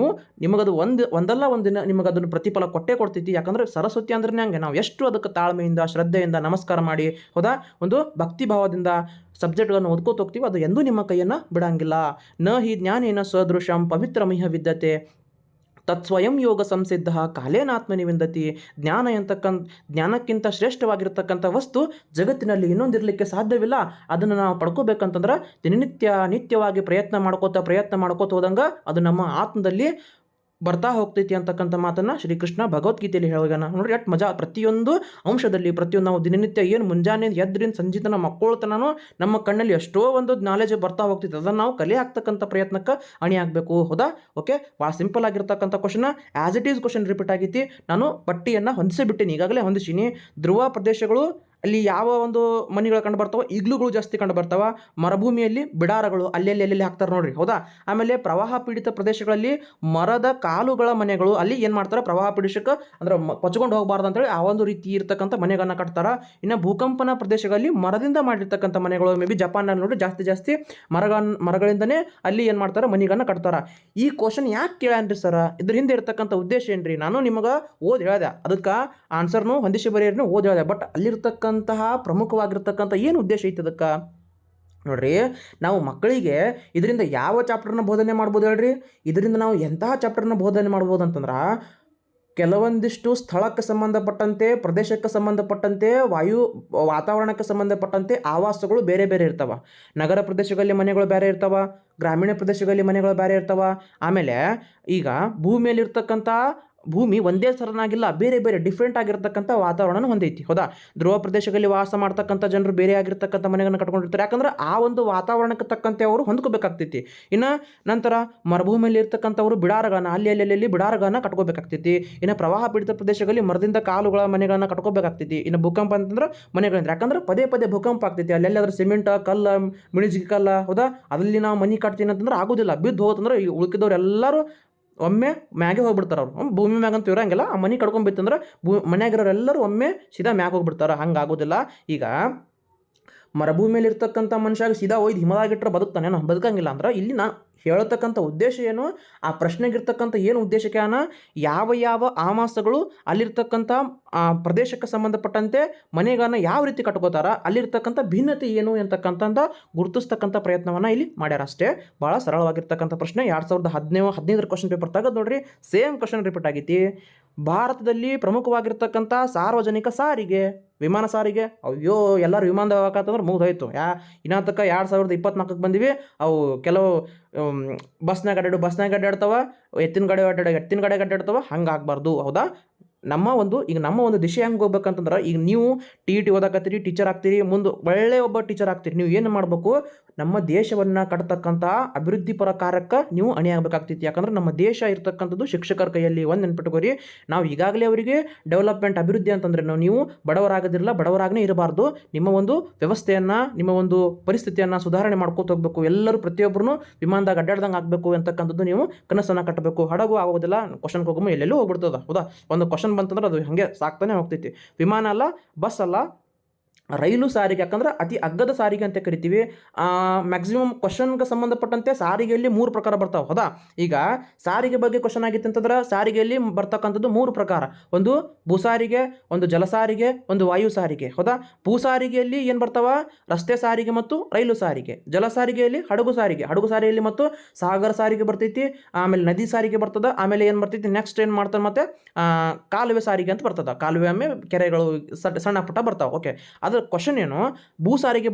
ನಿಮಗದು ಒಂದಲ್ಲ ಒಂದು ದಿನ ನಿಮಗೆ ಅದನ್ನು ಪ್ರತಿಫಲ ಕೊಟ್ಟೇ ಕೊಡ್ತೈತಿ. ಯಾಕಂದ್ರೆ ಸರಸ್ವತಿ ಅಂದ್ರೆ ಹಂಗೆ ನಾವು ಎಷ್ಟು ಅದಕ್ಕೆ ತಾಳ್ಮೆಯಿಂದ, ಶ್ರದ್ಧೆಯಿಂದ ನಮಸ್ಕಾರ ಮಾಡಿ, ಹೌದಾ, ಒಂದು ಭಕ್ತಿ ಭಾವದಿಂದ ಸಬ್ಜೆಕ್ಟ್ಗಳನ್ನು ಓದ್ಕೋತ ಹೋಗ್ತೀವಿ, ಅದು ಎಂದೂ ನಿಮ್ಮ ಕೈಯನ್ನು ಬಿಡಂಗಿಲ್ಲ. ನ ಹಿ ಜ್ಞಾನೇನ ಸದೃಶಂ ಪವಿತ್ರಮಿಹ ವಿದ್ಯತೆ ತತ್ಸ್ವಯಂ ಯೋಗ ಸಂಸಿದ್ಧ ಕಾಲೇನಾತ್ಮನಿ ವಿಂದತಿ. ಜ್ಞಾನಕ್ಕಿಂತ ಶ್ರೇಷ್ಠವಾಗಿರ್ತಕ್ಕಂಥ ವಸ್ತು ಜಗತ್ತಿನಲ್ಲಿ ಇನ್ನೊಂದಿರಲಿಕ್ಕೆ ಸಾಧ್ಯವಿಲ್ಲ. ಅದನ್ನು ನಾವು ಪಡ್ಕೋಬೇಕಂತಂದ್ರೆ ನಿತ್ಯವಾಗಿ ಪ್ರಯತ್ನ ಮಾಡ್ಕೋತ ಹೋದಂಗೆ ಅದು ನಮ್ಮ ಆತ್ಮದಲ್ಲಿ ಬರ್ತಾ ಹೋಗ್ತೈತಿ ಅಂತಕ್ಕಂಥ ಮಾತನ್ನು ಶ್ರೀಕೃಷ್ಣ ಭಗವದ್ಗೀತೆಯಲ್ಲಿ ಹೇಳೋಣ ನೋಡ್ರಿ. ಎಷ್ಟು ಮಜಾ, ಪ್ರತಿಯೊಂದು ಅಂಶದಲ್ಲಿ ಪ್ರತಿಯೊಂದು ನಾವು ದಿನನಿತ್ಯ ಏನು ಮುಂಜಾನೆ ಎದ್ರಿಂದ ಸಂಜಿತನ ಮಕ್ಕಳತನೂ ನಮ್ಮ ಕಣ್ಣಲ್ಲಿ ಎಷ್ಟೋ ಒಂದು ನಾಲೆಜ್ ಬರ್ತಾ ಹೋಗ್ತೈತಿ. ಅದನ್ನು ನಾವು ಕಲೆ ಹಾಕ್ತಕ್ಕಂಥ ಪ್ರಯತ್ನಕ್ಕೆ ಅಣಿ ಆಗಬೇಕು. ಹೌದಾ? ಓಕೆ, ಭಾಳ ಸಿಂಪಲ್ ಆಗಿರ್ತಕ್ಕಂಥ question, as it is question repeat ಆಗೈತಿ. ನಾನು ಪಟ್ಟಿಯನ್ನು ಹೊಂದಿಸಿಬಿಟ್ಟಿನಿ, ಈಗಾಗಲೇ ಹೊಂದಿಸೀನಿ. ಧ್ರುವ ಪ್ರದೇಶಗಳು ಅಲ್ಲಿ ಯಾವ ಒಂದು ಮನೆಗಳು ಕಂಡು ಬರ್ತಾವೆ, ಇಗ್ಲುಗಳು ಜಾಸ್ತಿ ಕಂಡು ಬರ್ತಾವೆ. ಮರುಭೂಮಿಯಲ್ಲಿ ಬಿಡಾರಗಳು ಅಲ್ಲೆಲ್ಲಿ ಹಾಕ್ತಾರೆ ನೋಡ್ರಿ. ಹೌದಾ? ಆಮೇಲೆ ಪ್ರವಾಹ ಪೀಡಿತ ಪ್ರದೇಶಗಳಲ್ಲಿ ಮರದ ಕಾಲುಗಳ ಮನೆಗಳು, ಅಲ್ಲಿ ಏನು ಮಾಡ್ತಾರೆ, ಪ್ರವಾಹ ಪೀಡಿಸಕ್ಕೆ ಅಂದ್ರೆ ಕೊಚ್ಕೊಂಡು ಹೋಗಬಾರ್ದು ಅಂತೇಳಿ ಆ ಒಂದು ರೀತಿ ಇರ್ತಕ್ಕಂಥ ಮನೆಗಳನ್ನ ಕಟ್ತಾರೆ. ಇನ್ನು ಭೂಕಂಪನ ಪ್ರದೇಶಗಳಲ್ಲಿ ಮರದಿಂದ ಮಾಡಿರ್ತಕ್ಕಂಥ ಮನೆಗಳು, ಮೇ ಬಿ ಜಪಾನಲ್ಲಿ ನೋಡ್ರಿ ಜಾಸ್ತಿ ಮರಗಳಿಂದನೇ ಅಲ್ಲಿ ಏನು ಮಾಡ್ತಾರೆ, ಮನೆಗಳನ್ನ ಕಟ್ತಾರೆ. ಈ ಕ್ವಶನ್ ಯಾಕೆ ಕೇಳನ್ರಿ ಸರ, ಇದ್ರ ಹಿಂದೆ ಇರ್ತಕ್ಕಂಥ ಉದ್ದೇಶ ಏನ್ರಿ? ನಾನು ನಿಮಗೆ ಓದಿ ಹೇಳಿದೆ, ಅದಕ್ಕೆ ಆನ್ಸರ್ನು ಹೊಂದಿಸಿ ಬರೆಯೋರ್ನು ಓದಿ ಹೇಳಿದೆ. ಬಟ್ ಅಲ್ಲಿರ್ತಕ್ಕಂತಹ ಪ್ರಮುಖವಾಗಿರ್ತಕ್ಕಂಥ ಏನು ಉದ್ದೇಶ ಐತೆ ಅದಕ್ಕೆ ನೋಡ್ರಿ. ನಾವು ಮಕ್ಕಳಿಗೆ ಇದರಿಂದ ಯಾವ ಚಾಪ್ಟರ್ನ ಬೋಧನೆ ಮಾಡ್ಬೋದು ಹೇಳ್ರಿ? ಇದರಿಂದ ನಾವು ಎಂತಹ ಚಾಪ್ಟರ್ನ ಬೋಧನೆ ಮಾಡ್ಬೋದು ಅಂತಂದ್ರೆ, ಕೆಲವೊಂದಿಷ್ಟು ಸ್ಥಳಕ್ಕೆ ಸಂಬಂಧಪಟ್ಟಂತೆ, ಪ್ರದೇಶಕ್ಕೆ ಸಂಬಂಧಪಟ್ಟಂತೆ, ವಾತಾವರಣಕ್ಕೆ ಸಂಬಂಧಪಟ್ಟಂತೆ ಆವಾಸಗಳು ಬೇರೆ ಬೇರೆ ಇರ್ತಾವೆ. ನಗರ ಪ್ರದೇಶಗಳಲ್ಲಿ ಮನೆಗಳು ಬೇರೆ ಇರ್ತಾವೆ, ಗ್ರಾಮೀಣ ಪ್ರದೇಶಗಳಲ್ಲಿ ಮನೆಗಳು ಬೇರೆ ಇರ್ತಾವೆ. ಆಮೇಲೆ ಈಗ ಭೂಮಿಯಲ್ಲಿರ್ತಕ್ಕಂಥ ಭೂಮಿ ಒಂದೇ ಸರನಾಗಿಲ್ಲ, ಬೇರೆ ಬೇರೆ ಡಿಫ್ರೆಂಟ್ ಆಗಿರ್ತಕ್ಕಂಥ ವಾತಾವರಣ ಹೊಂದೈತಿ. ಹೌದಾ? ಧ್ರುವ ಪ್ರದೇಶಗಳಲ್ಲಿ ವಾಸ ಮಾಡ್ತಕ್ಕಂಥ ಜನರು ಬೇರೆ ಆಗಿರ್ತಕ್ಕಂಥ ಮನೆಗಳನ್ನು ಕಟ್ಕೊಂಡಿರ್ತಾರೆ. ಯಾಕಂದ್ರೆ ಆ ಒಂದು ವಾತಾವರಣಕ್ಕೆ ತಕ್ಕಂತೆ ಅವರು ಹೊಂದ್ಕೋಬೇಕಾಗ್ತೈತಿ. ಇನ್ನು ನಂತರ ಮರುಭೂಮಿಯಲ್ಲಿ ಇರ್ತಕ್ಕಂಥವ್ರು ಬಿಡಾರಗಳನ್ನ ಅಲ್ಲಿ ಬಿಡಾರಗಳನ್ನ ಕಟ್ಕೋಬೇಕಾಗ್ತೈತಿ. ಇನ್ನು ಪ್ರವಾಹ ಪೀಡಿತ ಪ್ರದೇಶಗಳಲ್ಲಿ ಮರದಿಂದ ಕಾಲುಗಳ ಮನೆಗಳನ್ನ ಕಟ್ಕೋಬೇಕಾಗ್ತೈತಿ. ಇನ್ನು ಭೂಕಂಪ ಅಂತಂದ್ರೆ ಮನೆಗಳಿಂದ, ಯಾಕಂದ್ರೆ ಪದೇ ಭೂಕಂಪ ಆಗ್ತೈತಿ. ಅಲ್ಲೆಲ್ಲಾದ್ರೂ ಸಿಮೆಂಟ್ ಕಲ್ಲ, ಮಿಣಿಜಿಗೆ ಕಲ್ಲ, ಹೌದಾ, ಅದಲ್ಲಿ ನಾವು ಮನೆ ಕಟ್ತೀನಿ ಅಂತಂದ್ರೆ ಆಗೋದಿಲ್ಲ. ಬಿದ್ದು ಹೋತಂದ್ರೆ ಉಳ್ಕಿದವ್ರು ಎಲ್ಲರೂ ಒಮ್ಮೆ ಮ್ಯಾಗೆ ಹೋಗ್ಬಿಡ್ತಾರೆ. ಅವ್ರು ಭೂಮಿ ಮ್ಯಾಗ ಅಂತ ಇರೋಂಗಿಲ್ಲ, ಆ ಮನೆ ಕಡ್ಕೊಂಡ್ಬಿತ್ತಂದ್ರೆ ಮನ್ಯಾಗಿರೋರೆಲ್ಲರೂ ಒಮ್ಮೆ ಸೀದಾ ಮ್ಯಾಗ ಹೋಗ್ಬಿಡ್ತಾರೆ. ಹಂಗಾಗೋದಿಲ್ಲ. ಈಗ ಮರುಭೂಮಿಯಲ್ಲಿ ಇರ್ತಕ್ಕಂಥ ಮನುಷ್ಯಾಗ ಸೀದಾ ಒಯ್ದು ಹಿಮದಾಗಿಟ್ಟರೆ ಬದುಕ್ತಾನೇನೋ? ಬದುಕಂಗಿಲ್ಲ. ಅಂದ್ರೆ ಇಲ್ಲಿ ನಾನು ಹೇಳತಕ್ಕಂಥ ಉದ್ದೇಶ ಏನು, ಆ ಪ್ರಶ್ನೆಗಿರ್ತಕ್ಕಂಥ ಏನು ಉದ್ದೇಶಕ್ಕೆ ಯಾವ ಆವಾಸಗಳು ಅಲ್ಲಿರ್ತಕ್ಕಂಥ ಪ್ರದೇಶಕ್ಕೆ ಸಂಬಂಧಪಟ್ಟಂತೆ ಮನೆಗಳನ್ನ ಯಾವ ರೀತಿ ಕಟ್ಕೋತಾರ, ಅಲ್ಲಿರ್ತಕ್ಕಂಥ ಭಿನ್ನತೆ ಏನು ಅಂತಕ್ಕಂಥ ಗುರುತಿಸ್ತಕ್ಕಂಥ ಪ್ರಯತ್ನವನ್ನು ಇಲ್ಲಿ ಮಾಡ್ಯಾರ ಅಷ್ಟೇ. ಭಾಳ ಸರಳವಾಗಿರ್ತಕ್ಕಂಥ ಪ್ರಶ್ನೆ. 2015 ಕ್ವಶನ್ ಪೇಪರ್ ತೆಗೆದು ನೋಡ್ರಿ, ಸೇಮ್ ಕ್ವಶನ್ ರಿಪೀಟ್ ಆಗೈತಿ. ಭಾರತದಲ್ಲಿ ಪ್ರಮುಖವಾಗಿರ್ತಕ್ಕಂಥ ಸಾರ್ವಜನಿಕ ಸಾರಿಗೆ, ವಿಮಾನ ಸಾರಿಗೆ. ಅಯ್ಯೋ, ಎಲ್ಲರೂ ವಿಮಾನದಾಗ ಹೋಗಕ್ಕಂತಂದ್ರೆ ಮುಗಿದೋಯ್ತು. ಇನ್ನತಕ್ಕ 2024ಕ್ಕೆ ಬಂದಿವಿ. ಅವು ಕೆಲವು ಬಸ್ನಾಗ ಅಡ್ಡಾಡ್ತಾವ, ಎತ್ತಿನ ಗಾಡಿ ಅಡ್ಡಾಡ್ತಾವ. ಹಂಗಾಗಬಾರ್ದು. ಹೌದಾ? ನಮ್ಮ ಒಂದು ದಿಶೆ ಹೆಂಗೆ ಹೋಗ್ಬೇಕಂತಂದ್ರೆ, ಈಗ ನೀವು TET ಓದಾಕತ್ತೀರಿ, ಟೀಚರ್ ಆಗ್ತೀರಿ, ಮುಂದೆ ಒಳ್ಳೆ ಒಬ್ಬ ಟೀಚರ್ ಆಗ್ತೀರಿ. ನೀವು ಏನು ಮಾಡಬೇಕು, ನಮ್ಮ ದೇಶವನ್ನು ಕಟ್ತಕ್ಕಂಥ ಅಭಿವೃದ್ಧಿ ಪರ ಕಾರ್ಯಕ್ಕೆ ನೀವು ಅಣಿ ಆಗಬೇಕಾಗ್ತೈತಿ. ಯಾಕಂದ್ರೆ ನಮ್ಮ ದೇಶ ಇರ್ತಕ್ಕಂಥದ್ದು ಶಿಕ್ಷಕರ ಕೈಯಲ್ಲಿ. ಒಂದು ನೆನ್ಪಿಟ್ಕೋರಿ, ನಾವು ಈಗಾಗಲೇ ಅವರಿಗೆ ಡೆವಲಪ್ಮೆಂಟ್, ಅಭಿವೃದ್ಧಿ ಅಂತಂದ್ರೆ ನೀವು ಬಡವರಾಗನೇ ಇರಬಾರ್ದು. ನಿಮ್ಮ ಒಂದು ವ್ಯವಸ್ಥೆಯನ್ನು, ನಿಮ್ಮ ಒಂದು ಪರಿಸ್ಥಿತಿಯನ್ನು ಸುಧಾರಣೆ ಮಾಡ್ಕೋತ ಹೋಗ್ಬೇಕು. ಎಲ್ಲರೂ ಪ್ರತಿಯೊಬ್ಬರೂ ವಿಮಾನದಾಗ ಅಡ್ಡಾಡ್ದಂಗೆ ಆಗಬೇಕು ಅಂತಕ್ಕಂಥದ್ದು ನೀವು ಕನಸನ್ನು ಕಟ್ಟಬೇಕು. ಹಡಗು ಆಗೋದಿಲ್ಲ, ಕ್ವಶನ್ಗೆ ಹೋಗೋ ಎಲ್ಲೆಲ್ಲೂ ಹೋಗ್ಬಿಡ್ತದ. ಹೌದಾ? ಒಂದು ಕ್ವಶನ್ ಬಂತಂದ್ರೆ ಅದು ಹಾಗೆ ಸಾಕ್ತಾನೆ ಹೋಗ್ತೈತಿ. ವಿಮಾನ ಅಲ್ಲ, ಬಸ್ ಅಲ್ಲ, ರೈಲು ಸಾರಿಗೆ. ಯಾಕಂದ್ರೆ ಅತಿ ಅಗ್ಗದ ಸಾರಿಗೆ ಅಂತ ಕರಿತೀವಿ. ಮ್ಯಾಕ್ಸಿಮಮ್ ಕ್ವಶನ್ಗೆ ಸಂಬಂಧಪಟ್ಟಂತೆ ಸಾರಿಗೆಯಲ್ಲಿ 3 ಪ್ರಕಾರ ಬರ್ತಾವೆ. ಹೌದಾ? ಈಗ ಸಾರಿಗೆ ಬಗ್ಗೆ ಕ್ವಶನ್ ಆಗಿತ್ತು ಅಂತಂದ್ರೆ, ಸಾರಿಗೆಯಲ್ಲಿ ಬರ್ತಕ್ಕಂಥದ್ದು 3 ಪ್ರಕಾರ. ಒಂದು ಭೂಸಾರಿಗೆ, ಒಂದು ಜಲಸಾರಿಗೆ, ಒಂದು ವಾಯು ಸಾರಿಗೆ. ಹೌದಾ? ಭೂಸಾರಿಗೆಯಲ್ಲಿ ಏನು ಬರ್ತಾವ? ರಸ್ತೆ ಸಾರಿಗೆ ಮತ್ತು ರೈಲು ಸಾರಿಗೆ. ಜಲಸಾರಿಗೆಯಲ್ಲಿ ಹಡಗು ಸಾರಿಗೆಯಲ್ಲಿ ಮತ್ತು ಸಾಗರ ಸಾರಿಗೆ ಬರ್ತೈತಿ. ಆಮೇಲೆ ನದಿ ಸಾರಿಗೆ ಬರ್ತದೆ. ಆಮೇಲೆ ಏನು ಬರ್ತೈತಿ, ನೆಕ್ಸ್ಟ್ ಏನು ಮಾಡ್ತಾರೆ, ಮತ್ತೆ ಕಾಲುವೆ ಸಾರಿಗೆ ಅಂತ ಬರ್ತದೆ. ಕಾಲುವೆ ಆಮೇಲೆ ಕೆರೆಗಳು ಸಣ್ಣ ಪುಟ್ಟ ಬರ್ತಾವೆ. ಓಕೆ, ಅದರ ಕ್ವಶನ್ ಏನು, ಭೂ ಸಾರಿಗೆ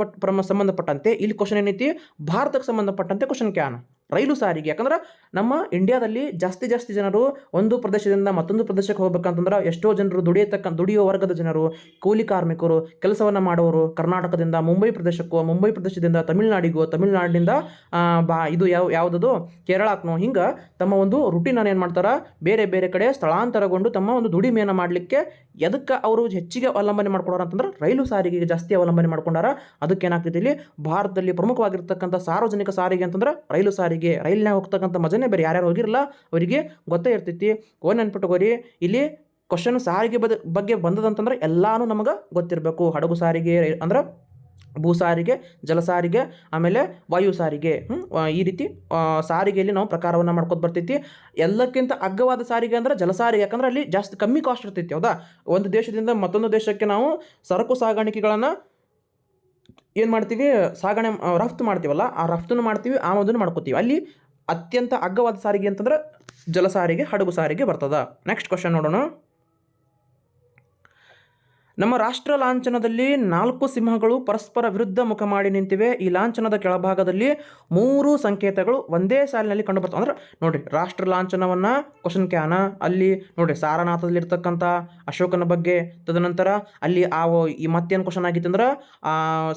ಸಂಬಂಧಪಟ್ಟಂತೆ ಇಲ್ಲಿ ಕ್ವಶನ್ ಏನೈತಿ, ಭಾರತಕ್ಕೆ ಸಂಬಂಧಪಟ್ಟಂತೆ ಕ್ವಶನ್ ರೈಲು ಸಾರಿಗೆ. ಯಾಕಂದ್ರೆ ನಮ್ಮ ಇಂಡಿಯಾದಲ್ಲಿ ಜಾಸ್ತಿ ಜನರು ಒಂದು ಪ್ರದೇಶದಿಂದ ಮತ್ತೊಂದು ಪ್ರದೇಶಕ್ಕೆ ಹೋಗ್ಬೇಕಂತಂದ್ರೆ ಎಷ್ಟೋ ಜನರು ದುಡಿಯೋ ವರ್ಗದ ಜನರು, ಕೂಲಿ ಕಾರ್ಮಿಕರು, ಕೆಲಸವನ್ನು ಮಾಡೋರು ಕರ್ನಾಟಕದಿಂದ ಮುಂಬೈ ಪ್ರದೇಶಕ್ಕೋ, ಮುಂಬೈ ಪ್ರದೇಶದಿಂದ ತಮಿಳುನಾಡಿಗೋ, ತಮಿಳುನಾಡಿನಿಂದ ಇದು ಯಾವುದದು ಕೇರಳಕ್ಕೋ, ಹಿಂಗೆ ತಮ್ಮ ಒಂದು ರೂಟೀನನ್ನು ಏನು ಮಾಡ್ತಾರೆ, ಬೇರೆ ಬೇರೆ ಕಡೆ ಸ್ಥಳಾಂತರಗೊಂಡು ತಮ್ಮ ಒಂದು ದುಡಿಮೆಯನ್ನು ಮಾಡಲಿಕ್ಕೆ ಎದಕ್ಕೆ ಅವರು ಹೆಚ್ಚಿಗೆ ಅವಲಂಬನೆ ಮಾಡ್ಕೊಡೋರು ಅಂತಂದ್ರೆ ರೈಲು ಸಾರಿಗೆಗೆ ಜಾಸ್ತಿ ಅವಲಂಬನೆ ಮಾಡ್ಕೊಂಡಾರ. ಅದಕ್ಕೆ ಏನಾಗ್ತೈತಿ, ಇಲ್ಲಿ ಭಾರತದಲ್ಲಿ ಪ್ರಮುಖವಾಗಿರ್ತಕ್ಕಂಥ ಸಾರ್ವಜನಿಕ ಸಾರಿಗೆ ಅಂತಂದ್ರೆ ರೈಲು ಸಾರಿಗೆ. ರೈಲ್ನಾಗ ಹೋಗ್ತಕ್ಕಂಥ ಮಜನೇ ಬೇರೆ. ಯಾರ್ಯಾರು ಹೋಗಿರಲ್ಲ ಅವರಿಗೆ ಗೊತ್ತೇ ಇರ್ತೈತಿ. ನೆನ್ಪಿಟ್ಟುಕೋರಿ, ಇಲ್ಲಿ ಕ್ವಶನ್ ಸಾರಿಗೆ ಬಗ್ಗೆ ಬಂದದಂತಂದ್ರೆ ಎಲ್ಲಾನು ನಮಗೆ ಗೊತ್ತಿರಬೇಕು. ಹಡಗು ಸಾರಿಗೆ ಅಂದ್ರೆ ಭೂ ಸಾರಿಗೆ, ಜಲಸಾರಿಗೆ, ಆಮೇಲೆ ವಾಯು ಸಾರಿಗೆ. ಈ ರೀತಿ ಸಾರಿಗೆಯಲ್ಲಿ ನಾವು ಪ್ರಕಾರವನ್ನು ಮಾಡ್ಕೊತ ಬರ್ತೈತಿ. ಎಲ್ಲಕ್ಕಿಂತ ಅಗ್ಗವಾದ ಸಾರಿಗೆ ಅಂದ್ರೆ ಜಲಸಾರಿಗೆ. ಯಾಕಂದ್ರೆ ಅಲ್ಲಿ ಜಾಸ್ತಿ ಕಮ್ಮಿ ಕಾಸ್ಟ್ ಇರ್ತೈತಿ. ಹೌದಾ? ಒಂದು ದೇಶದಿಂದ ಮತ್ತೊಂದು ದೇಶಕ್ಕೆ ನಾವು ಸರಕು ಸಾಗಾಣಿಕೆಗಳನ್ನು ಏನು ಮಾಡ್ತೀವಿ, ರಫ್ತು ಮಾಡ್ತೀವಲ್ಲ, ಆ ರಫ್ತನ್ನು ಮಾಡ್ತೀವಿ, ಆಮದನ್ನು ಮಾಡ್ಕೋತೀವಿ. ಅಲ್ಲಿ ಅತ್ಯಂತ ಅಗ್ಗವಾದ ಸಾರಿಗೆ ಅಂತಂದ್ರೆ ಜಲಸಾರಿಗೆ, ಹಡಗು ಸಾರಿಗೆ ಬರ್ತದ. ನೆಕ್ಸ್ಟ್ ಕ್ವಶನ್ ನೋಡೋಣ. ನಮ್ಮ ರಾಷ್ಟ್ರ ಲಾಂಛನದಲ್ಲಿ 4 ಸಿಂಹಗಳು ಪರಸ್ಪರ ವಿರುದ್ಧ ಮುಖ ಮಾಡಿ ನಿಂತಿವೆ. ಈ ಲಾಂಛನದ ಕೆಳಭಾಗದಲ್ಲಿ 3 ಸಂಕೇತಗಳು ಒಂದೇ ಸಾಲಿನಲ್ಲಿ ಕಂಡು ಬರ್ತವೆ. ಅಂದ್ರೆ ನೋಡ್ರಿ, ರಾಷ್ಟ್ರ ಲಾಂಛನವನ್ನು ಕ್ವಶನ್ ಕ್ಯಾನ ಅಲ್ಲಿ ನೋಡ್ರಿ ಸಾರನಾಥದಲ್ಲಿರ್ತಕ್ಕಂಥ ಅಶೋಕನ ಬಗ್ಗೆ, ತದನಂತರ ಅಲ್ಲಿ ಈ ಮತ್ತೇನು ಕ್ವಶನ್ ಆಗಿತ್ತು ಅಂದ್ರೆ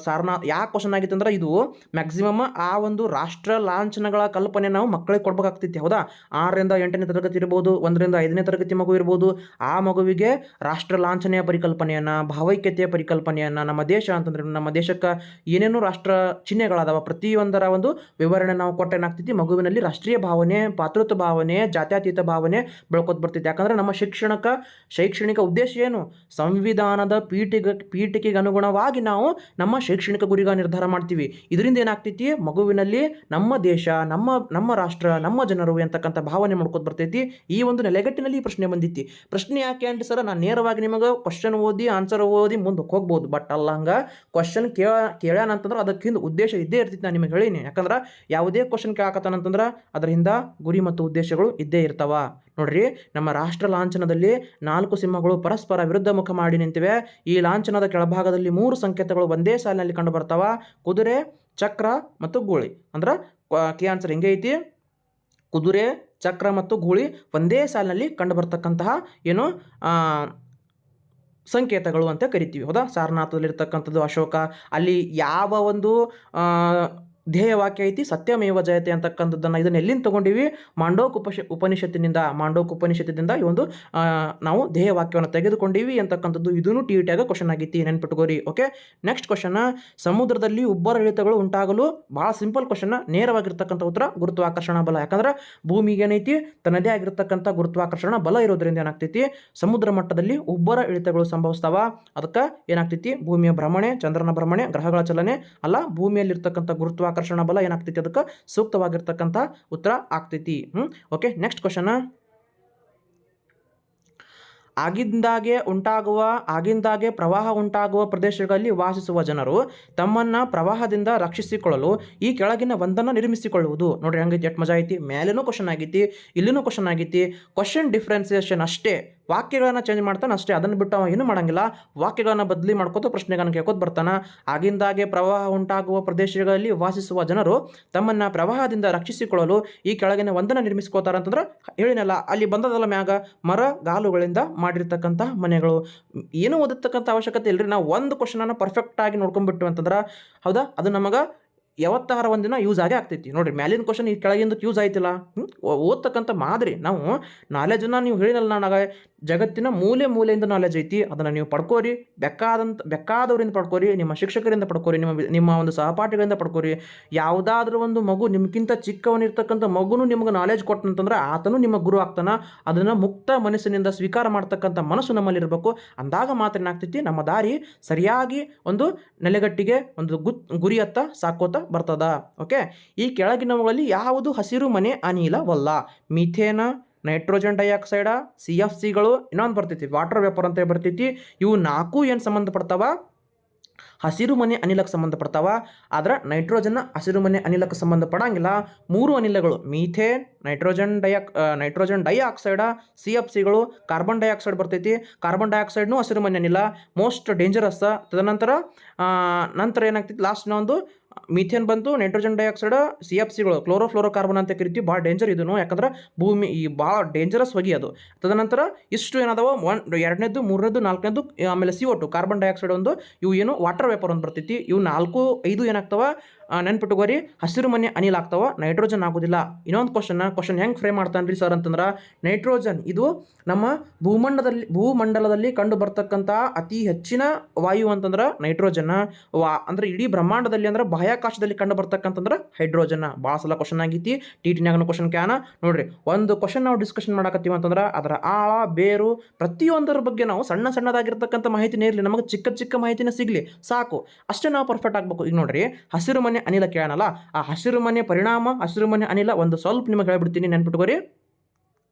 ಸಾರನಾಥ್ ಯಾಕೆ ಕ್ವಶನ್ ಆಗಿತ್ತು ಅಂದ್ರೆ ಇದು ಮ್ಯಾಕ್ಸಿಮಮ್ ಆ ಒಂದು ರಾಷ್ಟ್ರ ಲಾಂಛನಗಳ ಕಲ್ಪನೆ ನಾವು ಮಕ್ಕಳಿಗೆ ಕೊಡ್ಬೇಕಾಗ್ತೈತಿ. ಹೌದಾ, 6ರಿಂದ 8ನೇ ತರಗತಿ ಇರ್ಬೋದು, 1ರಿಂದ 5ನೇ ತರಗತಿ ಮಗು ಇರ್ಬೋದು. ಆ ಮಗುವಿಗೆ ರಾಷ್ಟ್ರ ಲಾಂಛನೆಯ ಪರಿಕಲ್ಪನೆಯನ್ನು, ಭಾವೈಕ್ಯತೆಯ ಪರಿಕಲ್ಪನೆಯನ್ನು, ನಮ್ಮ ದೇಶ ಅಂತಂದ್ರೆ ನಮ್ಮ ದೇಶಕ್ಕೆ ಏನೇನು ರಾಷ್ಟ್ರ ಚಿಹ್ನೆಗಳಾದವ ಪ್ರತಿಯೊಂದರ ಒಂದು ವಿವರಣೆ ನಾವು ಕೊಟ್ಟೇನಾಗ್ತೈತಿ, ಮಗುವಿನಲ್ಲಿ ರಾಷ್ಟ್ರೀಯ ಭಾವನೆ, ಪಾತೃತ್ವ ಭಾವನೆ, ಜಾತ್ಯತೀತ ಭಾವನೆ ಬೆಳ್ಕೊತ ಬರ್ತೈತಿ. ಯಾಕಂದ್ರೆ ನಮ್ಮ ಶೈಕ್ಷಣಿಕ ಉದ್ದೇಶ ಏನು, ಸಂವಿಧಾನದ ಪೀಠಿಕೆಗೆ ಅನುಗುಣವಾಗಿ ನಾವು ನಮ್ಮ ಶೈಕ್ಷಣಿಕ ಗುರಿಗ ನಿರ್ಧಾರ ಮಾಡ್ತೀವಿ. ಇದರಿಂದ ಏನಾಗ್ತೈತಿ, ಮಗುವಿನಲ್ಲಿ ನಮ್ಮ ದೇಶ, ನಮ್ಮ ರಾಷ್ಟ್ರ, ನಮ್ಮ ಜನರು ಅಂತಕ್ಕಂಥ ಭಾವನೆ ಮಾಡ್ಕೊತ ಬರ್ತೈತಿ. ಈ ಒಂದು ನೆಲೆಗಟ್ಟಿನಲ್ಲಿ ಈ ಪ್ರಶ್ನೆ ಬಂದಿತ್ತು. ಪ್ರಶ್ನೆ ಯಾಕೆ ಅಂದ್ರೆ ಸರ್, ನಾನು ನೇರವಾಗಿ ನಿಮಗೆ ಕ್ವಶನ್ ಓದಿ ಆನ್ಸರ್ ಓದಿ ಮುಂದಕ್ಕೆ ಹೋಗ್ಬೋದು, ಬಟ್ ಅಲ್ಲ ಹಂಗೆ ಕ್ವಶನ್ ಕೇಳ್ಯಾನ ಅಂತಂದ್ರೆ ಅದಕ್ಕಿಂತ ಉದ್ದೇಶ ಇದ್ದೇ ಇರ್ತೈತಿ. ನಾನು ನಿಮಗೆ ಹೇಳೀನಿ, ಯಾಕಂದ್ರೆ ಯಾವುದೇ ಕ್ವಶನ್ ಕೇಳಕತ್ತಾನಂತಂದ್ರೆ ಅದರಿಂದ ಗುರಿ ಮತ್ತು ಉದ್ದೇಶಗಳು ಇದ್ದೇ ಇರ್ತಾವ. ನೋಡ್ರಿ, ನಮ್ಮ ರಾಷ್ಟ್ರ ಲಾಂಛನದಲ್ಲಿ 4 ಸಿಂಹಗಳು ಪರಸ್ಪರ ವಿರುದ್ಧ ಮುಖ ಮಾಡಿ ನಿಂತಿವೆ. ಈ ಲಾಂಛನದ ಕೆಳಭಾಗದಲ್ಲಿ 3 ಸಂಕೇತಗಳು ಒಂದೇ ಸಾಲಿನಲ್ಲಿ ಕಂಡು ಬರ್ತಾವ, ಕುದುರೆ, ಚಕ್ರ ಮತ್ತು ಗೂಳಿ. ಅಂದ್ರೆ ಕೆ ಆನ್ಸರ್ ಹಿಂಗೆ ಐತಿ, ಕುದುರೆ, ಚಕ್ರ ಮತ್ತು ಗೂಳಿ ಒಂದೇ ಸಾಲಿನಲ್ಲಿ ಕಂಡು ಬರ್ತಕ್ಕಂತಹ ಏನು ಸಂಕೇತಗಳು ಅಂತ ಕರಿತೀವಿ. ಹೌದಾ, ಸಾರನಾಥದಲ್ಲಿರ್ತಕ್ಕಂಥದ್ದು ಅಶೋಕ, ಅಲ್ಲಿ ಯಾವ ಒಂದು ಧ್ಯೇಯವಾಕ್ಯ ಐತಿ, ಸತ್ಯಮೇವ ಜಯತೆ ಅಂತಕ್ಕಂಥದ್ದನ್ನು ಇದನ್ನು ಎಲ್ಲಿಂದ ತೊಗೊಂಡಿವಿ, ಮಾಂಡೋಕ್ ಉಪನಿಷತ್ತಿನಿಂದ ಈ ಒಂದು ನಾವು ಧ್ಯೇಯವಾಕ್ಯವನ್ನು ತೆಗೆದುಕೊಂಡಿವಿ ಅಂತಕ್ಕಂಥದ್ದು ಇದನ್ನು TET ಕ್ವಶನ್ ಆಗೈತಿ, ನೆನ್ಪಿಟ್ಕೋರಿ. ಓಕೆ, ನೆಕ್ಸ್ಟ್ ಕ್ವಶನ್, ಸಮುದ್ರದಲ್ಲಿ ಉಬ್ಬರ ಇಳಿತಗಳು ಉಂಟಾಗಲು, ಭಾಳ ಸಿಂಪಲ್ ಕ್ವಶನ್, ನೇರವಾಗಿರ್ತಕ್ಕಂಥ ಉತ್ತರ ಗುರುತ್ವಾಕರ್ಷಣ ಬಲ. ಯಾಕಂದ್ರೆ ಭೂಮಿಗೆ ಏನೈತಿ, ತನ್ನದೇ ಆಗಿರ್ತಕ್ಕಂಥ ಗುರುತ್ವಾಕರ್ಷಣ ಬಲ ಇರೋದ್ರಿಂದ ಏನಾಗ್ತೈತಿ, ಸಮುದ್ರ ಮಟ್ಟದಲ್ಲಿ ಉಬ್ಬರ ಇಳಿತಗಳು ಸಂಭವಿಸ್ತಾವ. ಅದಕ್ಕೆ ಏನಾಗ್ತೈತಿ, ಭೂಮಿಯ ಭ್ರಮಣೆ, ಚಂದ್ರನ ಭ್ರಮಣೆ, ಗ್ರಹಗಳ ಚಲನೆ ಅಲ್ಲ, ಭೂಮಿಯಲ್ಲಿರ್ತಕ್ಕಂಥ ಗುರುತ್ವಾಕರ್ಷಣ ಬಲ ಏನಾಗ್ತೈತಿ, ಅದಕ್ಕೆ ಸೂಕ್ತವಾಗಿರ್ತಕ್ಕಂಥ ಉತ್ತರ ಆಗ್ತೈತಿ. ಓಕೆ, ನೆಕ್ಸ್ಟ್ ಕ್ವಶನ್, ಆಗಿಂದಾಗೆ ಪ್ರವಾಹ ಉಂಟಾಗುವ ಪ್ರದೇಶಗಳಲ್ಲಿ ವಾಸಿಸುವ ಜನರು ತಮ್ಮನ್ನು ಪ್ರವಾಹದಿಂದ ರಕ್ಷಿಸಿಕೊಳ್ಳಲು ಈ ಕೆಳಗಿನ ಒಂದನ್ನು ನಿರ್ಮಿಸಿಕೊಳ್ಳುವುದು. ನೋಡ್ರಿ ಹಂಗೈತಿ, ಎಷ್ಟು ಮಜಾ ಐತಿ. ಮೇಲೇನೂ ಕ್ವಶನ್ ಆಗೈತಿ, ಇಲ್ಲಿನೂ ಕ್ವಶನ್ ಆಗೈತಿ. ಕ್ವಶನ್ ಡಿಫ್ರೆನ್ಸಿಯೇಷನ್ ಅಷ್ಟೇ, ವಾಕ್ಯಗಳನ್ನು ಚೇಂಜ್ ಮಾಡ್ತಾನೆ ಅಷ್ಟೇ, ಅದನ್ನು ಬಿಟ್ಟು ಅವ ಏನೂ ಮಾಡಂಗಿಲ್ಲ. ವಾಕ್ಯಗಳನ್ನು ಬದಲಿ ಮಾಡ್ಕೋತ ಪ್ರಶ್ನೆಗಳನ್ನು ಕೇಳ್ಕೋತ ಬರ್ತಾನೆ. ಆಗಿಂದಾಗೆ ಪ್ರವಾಹ ಉಂಟಾಗುವ ಪ್ರದೇಶಗಳಲ್ಲಿ ವಾಸಿಸುವ ಜನರು ತಮ್ಮನ್ನು ಪ್ರವಾಹದಿಂದ ರಕ್ಷಿಸಿಕೊಳ್ಳಲು ಈ ಕೆಳಗಿನ ಒಂದನ್ನು ನಿರ್ಮಿಸ್ಕೋತಾರೆ ಅಂತಂದ್ರೆ ಹೇಳಿನಲ್ಲ, ಅಲ್ಲಿ ಬಂದದಲ್ಲ ಮ್ಯಾಗ ಮರಗಾಲುಗಳಿಂದ ಮಾಡಿರ್ತಕ್ಕಂಥ ಮನೆಗಳು. ಏನೂ ಓದಿರ್ತಕ್ಕಂಥ ಅವಶ್ಯಕತೆ ಇಲ್ಲರಿ. ನಾವು ಒಂದು ಕ್ವಶನನ್ನು ಪರ್ಫೆಕ್ಟಾಗಿ ನೋಡ್ಕೊಂಡ್ಬಿಟ್ಟು ಅಂತಂದ್ರೆ ಹೌದಾ, ಅದು ನಮಗೆ ಯಾವತ್ತಾರ ಒಂದಿನ ಯೂಸ್ ಆಗೇ ಆಗ್ತೈತಿ. ನೋಡಿರಿ, ಮ್ಯಾಲಿನ ಕ್ವಶನ್ ಈ ಕೆಳಗಿಂದಕ್ಕೆ ಯೂಸ್ ಆಯ್ತಿಲ್ಲ. ಓದ್ತಕ್ಕಂಥ ಮಾದರಿ ನಾವು ನಾಲೆಜನ್ನು ನೀವು ಹೇಳಿನಲ್ಲ, ನನಗೆ ಜಗತ್ತಿನ ಮೂಲೆಯಿಂದ ನಾಲೆಜ್ ಐತಿ, ಅದನ್ನು ನೀವು ಪಡ್ಕೋರಿ. ಬೇಕಾದವರಿಂದ ಪಡ್ಕೋರಿ, ನಿಮ್ಮ ಶಿಕ್ಷಕರಿಂದ ಪಡ್ಕೋರಿ, ನಿಮ್ಮ ಒಂದು ಸಹಪಾಠಿಗಳಿಂದ ಪಡ್ಕೋರಿ. ಯಾವುದಾದ್ರೂ ಒಂದು ಮಗು ನಿಮ್ಗಿಂತ ಚಿಕ್ಕವನಿರ್ತಕ್ಕಂಥ ಮಗುನು ನಿಮ್ಗೆ ನಾಲೆಜ್ ಕೊಟ್ಟಂತಂದ್ರೆ ಆತನು ನಿಮ್ಮ ಗುರು ಆಗ್ತಾನೆ. ಅದನ್ನು ಮುಕ್ತ ಮನಸ್ಸಿನಿಂದ ಸ್ವೀಕಾರ ಮಾಡ್ತಕ್ಕಂಥ ಮನಸ್ಸು ನಮ್ಮಲ್ಲಿರಬೇಕು. ಅಂದಾಗ ಮಾತ್ರ ಏನಾಗ್ತೈತಿ, ನಮ್ಮ ದಾರಿ ಸರಿಯಾಗಿ ಒಂದು ನೆಲೆಗಟ್ಟಿಗೆ ಒಂದು ಗುರಿಯತ್ತ ಸಾಕೋತ ಬರ್ತದ. ಓಕೆ, ಈ ಕೆಳಗಿನವುಗಳಲ್ಲಿ ಯಾವುದು ಹಸಿರು ಮನೆ ಅನಿಲವಲ್ಲ? ಮೀಥೇನ, ನೈಟ್ರೋಜನ್ ಡೈಆಕ್ಸೈಡ, CFCಗಳು, ಇನ್ನೊಂದು ಬರ್ತೈತಿ ವಾಟರ್ ವೇಪರ್ ಅಂತ ಬರ್ತೈತಿ. ಇವು 4 ಏನು ಸಂಬಂಧಪಡ್ತಾವ, ಹಸಿರು ಮನೆ ಅನಿಲಕ್ಕೆ ಸಂಬಂಧಪಡ್ತಾವ. ಆದ್ರೆ ನೈಟ್ರೋಜನ್ ಹಸಿರು ಮನೆ ಅನಿಲಕ್ಕೆ ಸಂಬಂಧಪಡಂಗಿಲ್ಲ. 3 ಅನಿಲಗಳು ಮೀಥೇನ್, ನೈಟ್ರೋಜನ್ ಡೈಆಕ್ಸೈಡ, CFCಗಳು, ಕಾರ್ಬನ್ ಡೈಆಕ್ಸೈಡ್ ಬರ್ತೈತಿ. ಕಾರ್ಬನ್ ಡೈಆಕ್ಸೈಡ್ನು ಹಸಿರು ಮನೆ ಅನಿಲ, ಮೋಸ್ಟ್ ಡೇಂಜರಸ್. ತದನಂತರ ಏನಾಗ್ತೈತಿ, ಲಾಸ್ಟ್ನ ಒಂದು ಮೀಥೇನ್ ಬಂತು, ನೈಟ್ರೋಜನ್ ಡೈಆಕ್ಸೈಡ್, CFCಗಳು, ಕ್ಲೋರೋಫ್ಲೋರೋಕಾರ್ಬನ್ ಅಂತ ಕರಿತೀವಿ. ಭಾಳ ಡೇಂಜರ್ ಇದನ್ನು, ಯಾಕಂದ್ರೆ ಭೂಮಿ ಈ ಭಾಳ ಡೇಂಜರಸ್ ಹೊಗೆ ಅದು. ತದನಂತರ ಇಷ್ಟು ಏನಾದವ, 2ನೇದು, 3ನೇದು, 4ನೇದು, ಆಮೇಲೆ CO2 ಕಾರ್ಬನ್ ಡೈಆಕ್ಸೈಡ್ ಒಂದು, ಇವು ಏನು ವಾಟರ್ ವೇಪರ್ ಒಂದು ಬರ್ತೈತಿ. ಇವು 4, 5 ಏನಾಗ್ತವ, ನೆನ್ಪಿಟ್ಟುಕೋರಿ, ಹಸಿರು ಮನೆ ಅನಿಲ ಆಗ್ತಾವ, ನೈಟ್ರೋಜನ್ ಆಗೋದಿಲ್ಲ. ಇನ್ನೊಂದು ಕ್ವಶನ್ ಹೆಂಗೆ ಫ್ರೇಮ್ ಮಾಡ್ತಾನ್ರಿ ಸರ್ ಅಂತಂದ್ರೆ, ನೈಟ್ರೋಜನ್ ಇದು ನಮ್ಮ ಭೂಮಂಡಲದಲ್ಲಿ ಕಂಡು ಬರ್ತಕ್ಕಂಥ ಅತಿ ಹೆಚ್ಚಿನ ವಾಯು ಅಂತಂದ್ರೆ ನೈಟ್ರೋಜನ್. ಅಂದ್ರೆ ಇಡೀ ಬ್ರಹ್ಮಾಂಡದಲ್ಲಿ ಅಂದ್ರೆ ಬಾಹ್ಯಾಕಾಶದಲ್ಲಿ ಕಂಡು ಬರ್ತಕ್ಕಂತಂದ್ರೆ ಹೈಡ್ರೋಜನ್. ಭಾಳ ಸಲ ಕ್ವಶನ್ ಆಗೈತಿ, TET ಕ್ವಶನ್ ಕ್ಯಾನ. ನೋಡ್ರಿ, ಒಂದು ಕ್ವಶನ್ ನಾವು ಡಿಸ್ಕಷನ್ ಮಾಡಕತ್ತೀವಿ ಅಂತಂದ್ರೆ ಅದರ ಆಳ, ಬೇರು, ಪ್ರತಿಯೊಂದರ ಬಗ್ಗೆ ನಾವು ಸಣ್ಣದಾಗಿರ್ತಕ್ಕಂಥ ಮಾಹಿತಿನೇ ಇರಲಿ, ನಮಗೆ ಚಿಕ್ಕ ಮಾಹಿತಿನೇ ಸಿಗಲಿ ಸಾಕು, ಅಷ್ಟೇ ನಾವು ಪರ್ಫೆಕ್ಟ್ ಆಗಬೇಕು. ಈಗ ನೋಡ್ರಿ, ಹಸಿರು ಮನೆ ಅನಿಲ ಕೇಳೋಣಲ್ಲ, ಆ ಹಸಿರು ಮನೆ ಪರಿಣಾಮ, ಹಸಿರು ಮನೆ ಅನಿಲ ಒಂದು ಸ್ವಲ್ಪ ನಿಮಗೆ ಹೇಳ್ಬಿಡ್ತೀನಿ, ನೆನ್ಪಿಟ್ಕೋರಿ.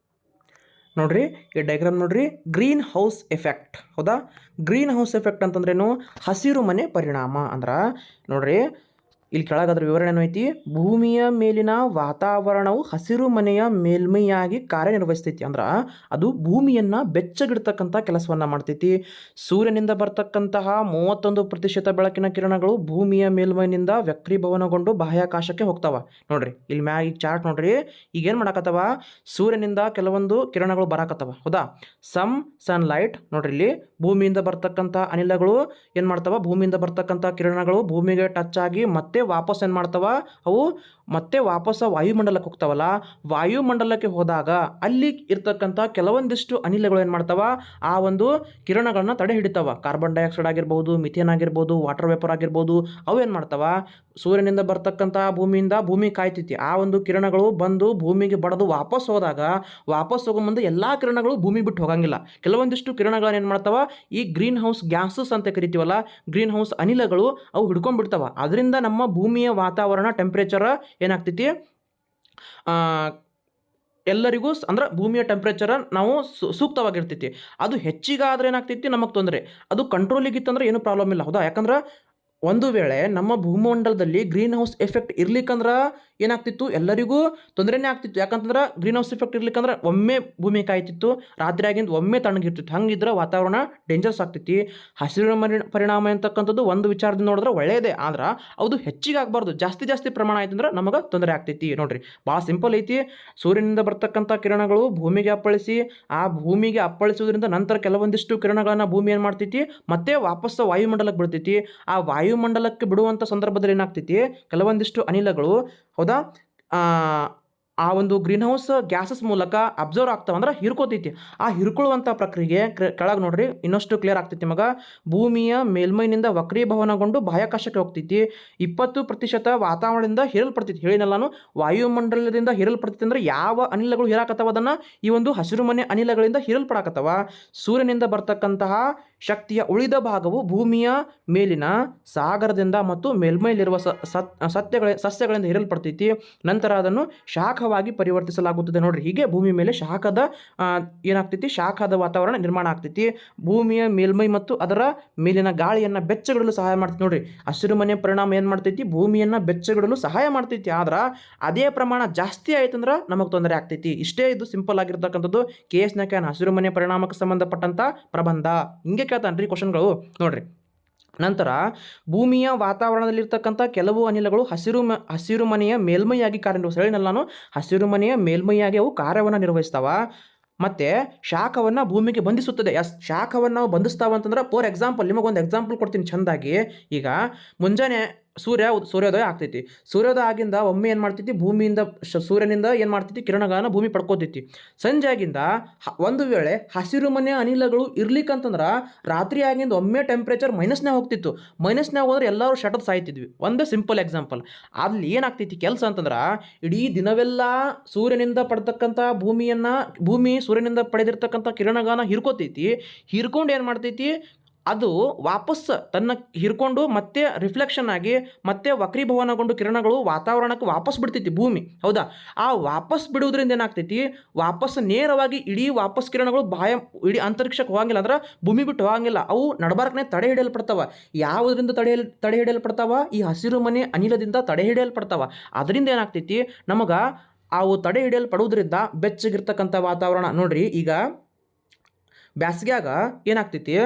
ನೋಡ್ರಿ, ಈ ಡಯಾಗ್ರಾಮ್ ನೋಡ್ರಿ, ಗ್ರೀನ್ ಹೌಸ್ ಎಫೆಕ್ಟ್. ಹೌದಾ, ಗ್ರೀನ್ ಹೌಸ್ ಎಫೆಕ್ಟ್ ಅಂತಂದ್ರೇನು, ಹಸಿರು ಮನೆ ಪರಿಣಾಮ. ಅಂದ್ರೆ ನೋಡ್ರಿ, ಇಲ್ಲಿ ಕೆಳಗದ್ರ ವಿವರಣೆ ಏನೈತಿ, ಭೂಮಿಯ ಮೇಲಿನ ವಾತಾವರಣವು ಹಸಿರು ಮನೆಯ ಮೇಲ್ಮೈಯಾಗಿ ಕಾರ್ಯನಿರ್ವಹಿಸ್ತೈತಿ. ಅಂದ್ರೆ ಅದು ಭೂಮಿಯನ್ನು ಬೆಚ್ಚಗಿಡ್ತಕ್ಕಂಥ ಕೆಲಸವನ್ನು ಮಾಡ್ತೈತಿ. ಸೂರ್ಯನಿಂದ ಬರ್ತಕ್ಕಂತಹ 31% ಬೆಳಕಿನ ಕಿರಣಗಳು ಭೂಮಿಯ ಮೇಲ್ಮೈನಿಂದ ವಕ್ರೀಭವನಗೊಂಡು ಬಾಹ್ಯಾಕಾಶಕ್ಕೆ ಹೋಗ್ತಾವ. ನೋಡ್ರಿ ಇಲ್ಲಿ ಮ್ಯಾಗ ಈಗ ಚಾರ್ಟ್ ನೋಡ್ರಿ, ಈಗ ಏನು ಮಾಡಕತ್ತವ, ಸೂರ್ಯನಿಂದ ಕೆಲವೊಂದು ಕಿರಣಗಳು ಬರಾಕತ್ತವ. ಹೌದಾ, ಸಮ್ ಸನ್ಲೈಟ್ ನೋಡ್ರಿ, ಇಲ್ಲಿ ಭೂಮಿಯಿಂದ ಬರ್ತಕ್ಕಂಥ ಅನಿಲಗಳು ಏನು ಮಾಡ್ತಾವ, ಭೂಮಿಯಿಂದ ಬರ್ತಕ್ಕಂಥ ಕಿರಣಗಳು ಭೂಮಿಗೆ ಟಚ್ ಆಗಿ ಮತ್ತೆ ವಾಪಸ್ ಏನು ಮಾಡ್ತಾವ, ಅವು ಮತ್ತೆ ವಾಪಸ್ ವಾಯುಮಂಡಲಕ್ಕೆ ಹೋಗ್ತಾವಲ್ಲ. ವಾಯುಮಂಡಲಕ್ಕೆ ಹೋದಾಗ ಅಲ್ಲಿ ಇರ್ತಕ್ಕಂಥ ಕೆಲವೊಂದಿಷ್ಟು ಅನಿಲಗಳು ಏನು ಮಾಡ್ತಾವ, ಆ ಒಂದು ಕಿರಣಗಳನ್ನ ತಡೆ ಹಿಡಿತಾವ. ಕಾರ್ಬನ್ ಡೈಆಕ್ಸೈಡ್ ಆಗಿರ್ಬೋದು, ಮಿಥೇನ್ ಆಗಿರ್ಬೋದು, ವಾಟರ್ ವೇಪರ್ ಆಗಿರ್ಬೋದು, ಅವು ಏನು ಮಾಡ್ತಾವ, ಸೂರ್ಯನಿಂದ ಬರ್ತಕ್ಕಂಥ ಭೂಮಿ ಕಾಯ್ತೈತಿ. ಆ ಒಂದು ಕಿರಣಗಳು ಬಂದು ಭೂಮಿಗೆ ಬಡದು ವಾಪಸ್ ಹೋದಾಗ, ವಾಪಸ್ ಹೋಗೋ ಮುಂದೆ ಎಲ್ಲ ಕಿರಣಗಳು ಭೂಮಿ ಬಿಟ್ಟು ಹೋಗಂಗಿಲ್ಲ. ಕೆಲವೊಂದಿಷ್ಟು ಕಿರಣಗಳನ್ನ ಏನು ಮಾಡ್ತಾವ, ಈ ಗ್ರೀನ್ ಹೌಸ್ ಗ್ಯಾಸಸ್ ಅಂತ ಕರಿತೀವಲ್ಲ, ಗ್ರೀನ್ ಹೌಸ್ ಅನಿಲಗಳು ಅವು ಹಿಡ್ಕೊಂಡ್ಬಿಡ್ತಾವ. ಅದರಿಂದ ನಮ್ಮ ಭೂಮಿಯ ವಾತಾವರಣ ಟೆಂಪ್ರೇಚರ್ ಏನಾಗ್ತೈತಿ, ಎಲ್ಲರಿಗೂ ಅಂದ್ರೆ ಭೂಮಿಯ ಟೆಂಪ್ರೇಚರ್ ನಾವು ಸೂಕ್ತವಾಗಿರ್ತೈತಿ. ಅದು ಹೆಚ್ಚಿಗಾದ್ರೆ ಏನಾಗ್ತೈತಿ, ನಮಗೆ ತೊಂದರೆ. ಅದು ಕಂಟ್ರೋಲಿಗಿತ್ತಂದ್ರೆ ಏನು ಪ್ರಾಬ್ಲಮ್ ಇಲ್ಲ. ಹೌದಾ, ಯಾಕಂದ್ರೆ ಒಂದು ವೇಳೆ ನಮ್ಮ ಭೂಮಂಡಲದಲ್ಲಿ ಗ್ರೀನ್ ಹೌಸ್ ಎಫೆಕ್ಟ್ ಇರ್ಲಿಕ್ಕಂದ್ರೆ ಏನಾಗ್ತಿತ್ತು, ಎಲ್ಲರಿಗೂ ತೊಂದರೆನೇ ಆಗ್ತಿತ್ತು. ಯಾಕಂತಂದ್ರೆ ಗ್ರೀನ್ ಹೌಸ್ ಎಫೆಕ್ಟ್ ಇರ್ಲಿಕ್ಕಂದ್ರೆ ಒಮ್ಮೆ ಭೂಮಿ ಕಾಯ್ತಿತ್ತು, ರಾತ್ರಿ ಆಗಿಂದ ಒಮ್ಮೆ ತಣ್ಣಗಿರ್ತಿತ್ತು. ಹಂಗಿದ್ರೆ ವಾತಾವರಣ ಡೇಂಜರ್ಸ್ ಆಗ್ತೈತಿ. ಹಸಿರು ಪರಿಣಾಮ ಅಂತಕ್ಕಂಥದ್ದು ಒಂದು ವಿಚಾರದಿಂದ ನೋಡಿದ್ರೆ ಒಳ್ಳೆಯದೇ, ಆದ್ರೆ ಅದು ಹೆಚ್ಚಿಗೆ ಆಗಬಾರ್ದು. ಜಾಸ್ತಿ ಪ್ರಮಾಣ ಆಯ್ತಂದ್ರೆ ನಮಗೆ ತೊಂದರೆ ಆಗ್ತೈತಿ. ನೋಡ್ರಿ ಭಾಳ ಸಿಂಪಲ್ ಐತಿ. ಸೂರ್ಯನಿಂದ ಬರ್ತಕ್ಕಂಥ ಕಿರಣಗಳು ಭೂಮಿಗೆ ಅಪ್ಪಳಿಸಿ, ಆ ಭೂಮಿಗೆ ಅಪ್ಪಳಿಸೋದ್ರಿಂದ ನಂತರ ಕೆಲವೊಂದಿಷ್ಟು ಕಿರಣಗಳನ್ನು ಭೂಮಿ ಏನು ಮಾಡ್ತೈತಿ, ಮತ್ತೆ ವಾಪಸ್ ವಾಯುಮಂಡಲಕ್ಕೆ ಬಿಡ್ತೈತಿ. ಆ ವಾಯುಮಂಡಲಕ್ಕೆ ಬಿಡುವಂಥ ಸಂದರ್ಭದಲ್ಲಿ ಏನಾಗ್ತೈತಿ, ಕೆಲವೊಂದಿಷ್ಟು ಅನಿಲಗಳು, ಹೌದಾ, ಆ ಒಂದು ಗ್ರೀನ್ ಹೌಸ್ ಗ್ಯಾಸಸ್ ಮೂಲಕ ಅಬ್ಸರ್ವ್ ಆಗ್ತಾವ, ಅಂದ್ರೆ ಹಿರ್ಕೋತೈತಿ. ಆ ಹಿರ್ಕೊಳ್ಳುವಂಥ ಪ್ರಕ್ರಿಯೆ ಕೆಳಗೆ ನೋಡ್ರಿ ಇನ್ನಷ್ಟು ಕ್ಲಿಯರ್ ಆಗ್ತೈತಿ. ಮಗ ಭೂಮಿಯ ಮೇಲ್ಮೈನಿಂದ ವಕ್ರೀಭವನಗೊಂಡು ಬಾಹ್ಯಾಕಾಶಕ್ಕೆ ಹೋಗ್ತೈತಿ. 20% ವಾತಾವರಣದಿಂದ ಹೀರಲ್ಪಡ್ತೈತಿ. ಹೇಳಿನಲ್ಲ ನಾನು, ವಾಯುಮಂಡಲದಿಂದ ಹೀರಲ್ಪಡ್ತೈತಿ. ಅಂದ್ರೆ ಯಾವ ಅನಿಲಗಳು ಹೀರಾಕತ್ತವ ಅದನ್ನು ಈ ಒಂದು ಹಸಿರು ಮನೆ ಅನಿಲಗಳಿಂದ ಹೀರಲ್ಪಡಾಕತ್ತವ. ಸೂರ್ಯನಿಂದ ಬರ್ತಕ್ಕಂತಹ ಶಕ್ತಿಯ ಉಳಿದ ಭಾಗವು ಭೂಮಿಯ ಮೇಲಿನ ಸಾಗರದಿಂದ ಮತ್ತು ಮೇಲ್ಮೈಲಿರುವ ಸಸ್ಯಗಳಿಂದ ಹೀರಲ್ಪಡ್ತೈತಿ. ನಂತರ ಅದನ್ನು ಶಾಖವಾಗಿ ಪರಿವರ್ತಿಸಲಾಗುತ್ತದೆ. ನೋಡ್ರಿ, ಹೀಗೆ ಭೂಮಿ ಮೇಲೆ ಶಾಖದ ಏನಾಗ್ತೈತಿ, ಶಾಖದ ವಾತಾವರಣ ನಿರ್ಮಾಣ ಆಗ್ತೈತಿ. ಭೂಮಿಯ ಮೇಲ್ಮೈ ಮತ್ತು ಅದರ ಮೇಲಿನ ಗಾಳಿಯನ್ನು ಬೆಚ್ಚಗಿಡಲು ಸಹಾಯ ಮಾಡ್ತೈತಿ. ನೋಡ್ರಿ, ಹಸಿರು ಮನೆ ಪರಿಣಾಮ ಏನು ಮಾಡ್ತೈತಿ, ಭೂಮಿಯನ್ನು ಬೆಚ್ಚಗಿಡಲು ಸಹಾಯ ಮಾಡ್ತೈತಿ. ಆದ್ರೆ ಅದೇ ಪ್ರಮಾಣ ಜಾಸ್ತಿ ಆಯ್ತಂದ್ರೆ ನಮಗೆ ತೊಂದರೆ ಆಗ್ತೈತಿ. ಇಷ್ಟೇ ಇದು ಸಿಂಪಲ್ ಆಗಿರ್ತಕ್ಕಂಥದ್ದು KS ನ್ಯಾಕ್ ಹಸಿರು ಮನೆ ಪರಿಣಾಮಕ್ಕೆ ಸಂಬಂಧಪಟ್ಟಂತ ಪ್ರಬಂಧ. ಹಿಂಗೆ ಕೇಳ್ತಾನ್ರಿ ಕ್ವಶನ್ಗಳು. ನೋಡ್ರಿ, ನಂತರ ಭೂಮಿಯ ವಾತಾವರಣದಲ್ಲಿರ್ತಕ್ಕಂಥ ಕೆಲವು ಅನಿಲಗಳು ಹಸಿರು ಮನೆಯ ಮೇಲ್ಮೈಯಾಗಿ ಕಾರ್ಯನಿರ್ವಹಿಸ್ತಾವೆ. ಹೇಳಿನಲ್ಲ ನಾನು, ಹಸಿರು ಮನೆಯ ಮೇಲ್ಮೈಯಾಗಿ ಅವು ಕಾರ್ಯವನ್ನು ನಿರ್ವಹಿಸ್ತಾವ. ಮತ್ತು ಶಾಖವನ್ನು ಭೂಮಿಗೆ ಬಂಧಿಸುತ್ತದೆ. ಶಾಖವನ್ನು ನಾವು ಬಂಧಿಸ್ತಾವ ಅಂತಂದ್ರೆ, ಫಾರ್ ಎಕ್ಸಾಂಪಲ್ ನಿಮಗೊಂದು ಎಕ್ಸಾಂಪಲ್ ಕೊಡ್ತೀನಿ ಚೆಂದಾಗಿ. ಈಗ ಮುಂಜಾನೆ ಸೂರ್ಯೋದಯ ಆಗ್ತೈತಿ. ಸೂರ್ಯೋದಯ ಆಗಿಂದ ಒಮ್ಮೆ ಏನು ಮಾಡ್ತೈತಿ, ಭೂಮಿಯಿಂದ ಸೂರ್ಯನಿಂದ ಏನು ಮಾಡ್ತೈತಿ, ಕಿರಣಗಳನ್ನು ಭೂಮಿ ಪಡ್ಕೋತೈತಿ. ಸಂಜೆ ಆಗಿಂದ ಒಂದು ವೇಳೆ ಹಸಿರು ಮನೆ ಅನಿಲಗಳು ಇರ್ಲಿಕ್ಕಂತಂದ್ರೆ ರಾತ್ರಿ ಆಗಿಂದ ಒಮ್ಮೆ ಟೆಂಪ್ರೇಚರ್ ಮೈನಸ್ನಾಗ ಹೋಗ್ತಿತ್ತು. ಮೈನಸ್ನಾಗ ಹೋದ್ರೆ ಎಲ್ಲರೂ ಶಟದ್ ಸಾಯ್ತಿದ್ವಿ. ಒಂದು ಸಿಂಪಲ್ ಎಕ್ಸಾಂಪಲ್. ಅಲ್ಲಿ ಏನಾಗ್ತೈತಿ ಕೆಲಸ ಅಂತಂದ್ರೆ, ಇಡೀ ದಿನವೆಲ್ಲ ಸೂರ್ಯನಿಂದ ಪಡ್ತಕ್ಕಂಥ ಭೂಮಿ ಸೂರ್ಯನಿಂದ ಪಡೆದಿರ್ತಕ್ಕಂಥ ಕಿರಣಗಳನ್ನು ಹಿರ್ಕೋತೈತಿ. ಹಿರ್ಕೊಂಡು ಏನು ಮಾಡ್ತೈತಿ, ಅದು ವಾಪಸ್ ತನ್ನ ಹಿರ್ಕೊಂಡು ಮತ್ತೆ ರಿಫ್ಲೆಕ್ಷನ್ ಆಗಿ ಮತ್ತೆ ವಕ್ರೀಭವನಗೊಂಡು ಕಿರಣಗಳು ವಾತಾವರಣಕ್ಕೆ ವಾಪಸ್ ಬಿಡ್ತೈತಿ ಭೂಮಿ. ಹೌದಾ, ಆ ವಾಪಸ್ ಬಿಡುವುದರಿಂದ ಏನಾಗ್ತೈತಿ, ವಾಪಸ್ ನೇರವಾಗಿ ಇಡೀ ವಾಪಸ್ ಕಿರಣಗಳು ಇಡೀ ಅಂತರಿಕ್ಷಕ್ಕೆ ಹೋಗಂಗಿಲ್ಲ, ಅಂದ್ರೆ ಭೂಮಿ ಬಿಟ್ಟು ಹೋಗಂಗಿಲ್ಲ. ಅವು ನಡಬಾರ್ಕನೆ ತಡೆ ಹಿಡಿಯಲ್ಪಡ್ತಾವ. ಯಾವುದರಿಂದ ತಡೆ ಹಿಡಿಯಲ್ಪಡ್ತಾವ, ಈ ಹಸಿರು ಮನೆ ಅನಿಲದಿಂದ ತಡೆ ಹಿಡಿಯಲ್ಪಡ್ತಾವ. ಅದರಿಂದ ಏನಾಗ್ತೈತಿ, ನಮಗೆ ಅವು ತಡೆ ಹಿಡಿಯಲ್ಪಡುವುದರಿಂದ ಬೆಚ್ಚಗಿರ್ತಕ್ಕಂಥ ವಾತಾವರಣ. ನೋಡ್ರಿ, ಈಗ ಬ್ಯಾಸ್ಗ್ಯಾಗ ಏನಾಗ್ತೈತಿ,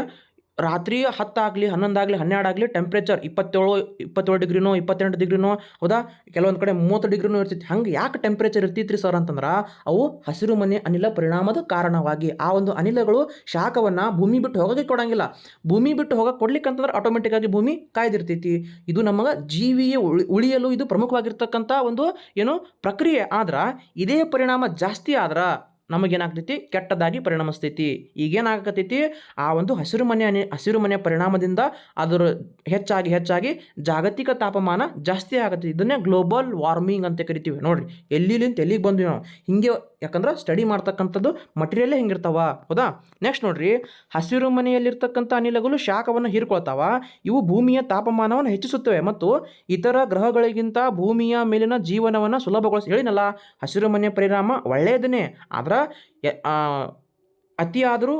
ರಾತ್ರಿ 10 ಆಗಲಿ 11 ಆಗಲಿ 12 ಆಗಲಿ ಟೆಂಪ್ರೇಚರ್ 27 ಡಿಗ್ರಿನೋ 28 ಡಿಗ್ರಿನೋ, ಹೌದಾ, ಕೆಲವೊಂದು ಕಡೆ 30 ಡಿಗ್ರಿನೋ ಇರ್ತೈತಿ. ಹಂಗೆ ಯಾಕೆ ಟೆಂಪ್ರೇಚರ್ ಇರ್ತೈತ್ರಿ ಸರ್ ಅಂತಂದ್ರೆ, ಅವು ಹಸಿರು ಮನೆ ಅನಿಲ ಪರಿಣಾಮದ ಕಾರಣವಾಗಿ ಆ ಒಂದು ಅನಿಲಗಳು ಶಾಖವನ್ನು ಭೂಮಿ ಬಿಟ್ಟು ಹೋಗೋಕ್ಕೆ ಕೊಡಂಗಿಲ್ಲ. ಭೂಮಿ ಬಿಟ್ಟು ಹೋಗಕ್ಕೆ ಕೊಡ್ಲಿಕ್ಕಂತಂದ್ರೆ ಆಟೋಮೆಟಿಕ್ಕಾಗಿ ಭೂಮಿ ಕಾಯ್ದಿರ್ತೈತಿ. ಇದು ನಮಗೆ ಜೀವಿಯ ಉಳಿಯಲು ಇದು ಪ್ರಮುಖವಾಗಿರ್ತಕ್ಕಂಥ ಒಂದು ಪ್ರಕ್ರಿಯೆ. ಆದ್ರೆ ಇದೇ ಪರಿಣಾಮ ಜಾಸ್ತಿ ಆದ್ರೆ ನಮಗೇನಾಗ್ತೈತಿ, ಕೆಟ್ಟದಾಗಿ ಪರಿಣಮಿಸ್ತೈತಿ. ಈಗೇನಾಗತೈತಿ, ಆ ಒಂದು ಹಸಿರು ಮನೆ ಪರಿಣಾಮದಿಂದ ಅದರ ಹೆಚ್ಚಾಗಿ ಜಾಗತಿಕ ತಾಪಮಾನ ಜಾಸ್ತಿ ಆಗತ್ತೆ. ಇದನ್ನೇ ಗ್ಲೋಬಲ್ ವಾರ್ಮಿಂಗ್ ಅಂತ ಕರಿತೀವಿ. ನೋಡ್ರಿ, ಎಲ್ಲಿಂದ ಎಲ್ಲಿಗೆ ಬಂದ್ವಿ ನಾವು ಹಿಂಗೆ, ಯಾಕಂದ್ರೆ ಸ್ಟಡಿ ಮಾಡ್ತಕ್ಕಂಥದ್ದು ಮಟೀರಿಯಲ್ಲೇ ಹಿಂಗಿರ್ತಾವ. ಹೌದಾ, ನೆಕ್ಸ್ಟ್ ನೋಡ್ರಿ, ಹಸಿರು ಮನೆಯಲ್ಲಿರ್ತಕ್ಕಂಥ ಅನಿಲಗಳು ಶಾಖವನ್ನು ಹೀರ್ಕೊಳ್ತಾವ. ಇವು ಭೂಮಿಯ ತಾಪಮಾನವನ್ನು ಹೆಚ್ಚಿಸುತ್ತವೆ ಮತ್ತು ಇತರ ಗ್ರಹಗಳಿಗಿಂತ ಭೂಮಿಯ ಮೇಲಿನ ಜೀವನವನ್ನು ಸುಲಭಗೊಳಿಸಿ. ಹೇಳಿನಲ್ಲ, ಹಸಿರು ಮನೆ ಪರಿಣಾಮ ಒಳ್ಳೆಯದನ್ನೇ, ಆದ್ರೆ ಅತಿಯಾದರೂ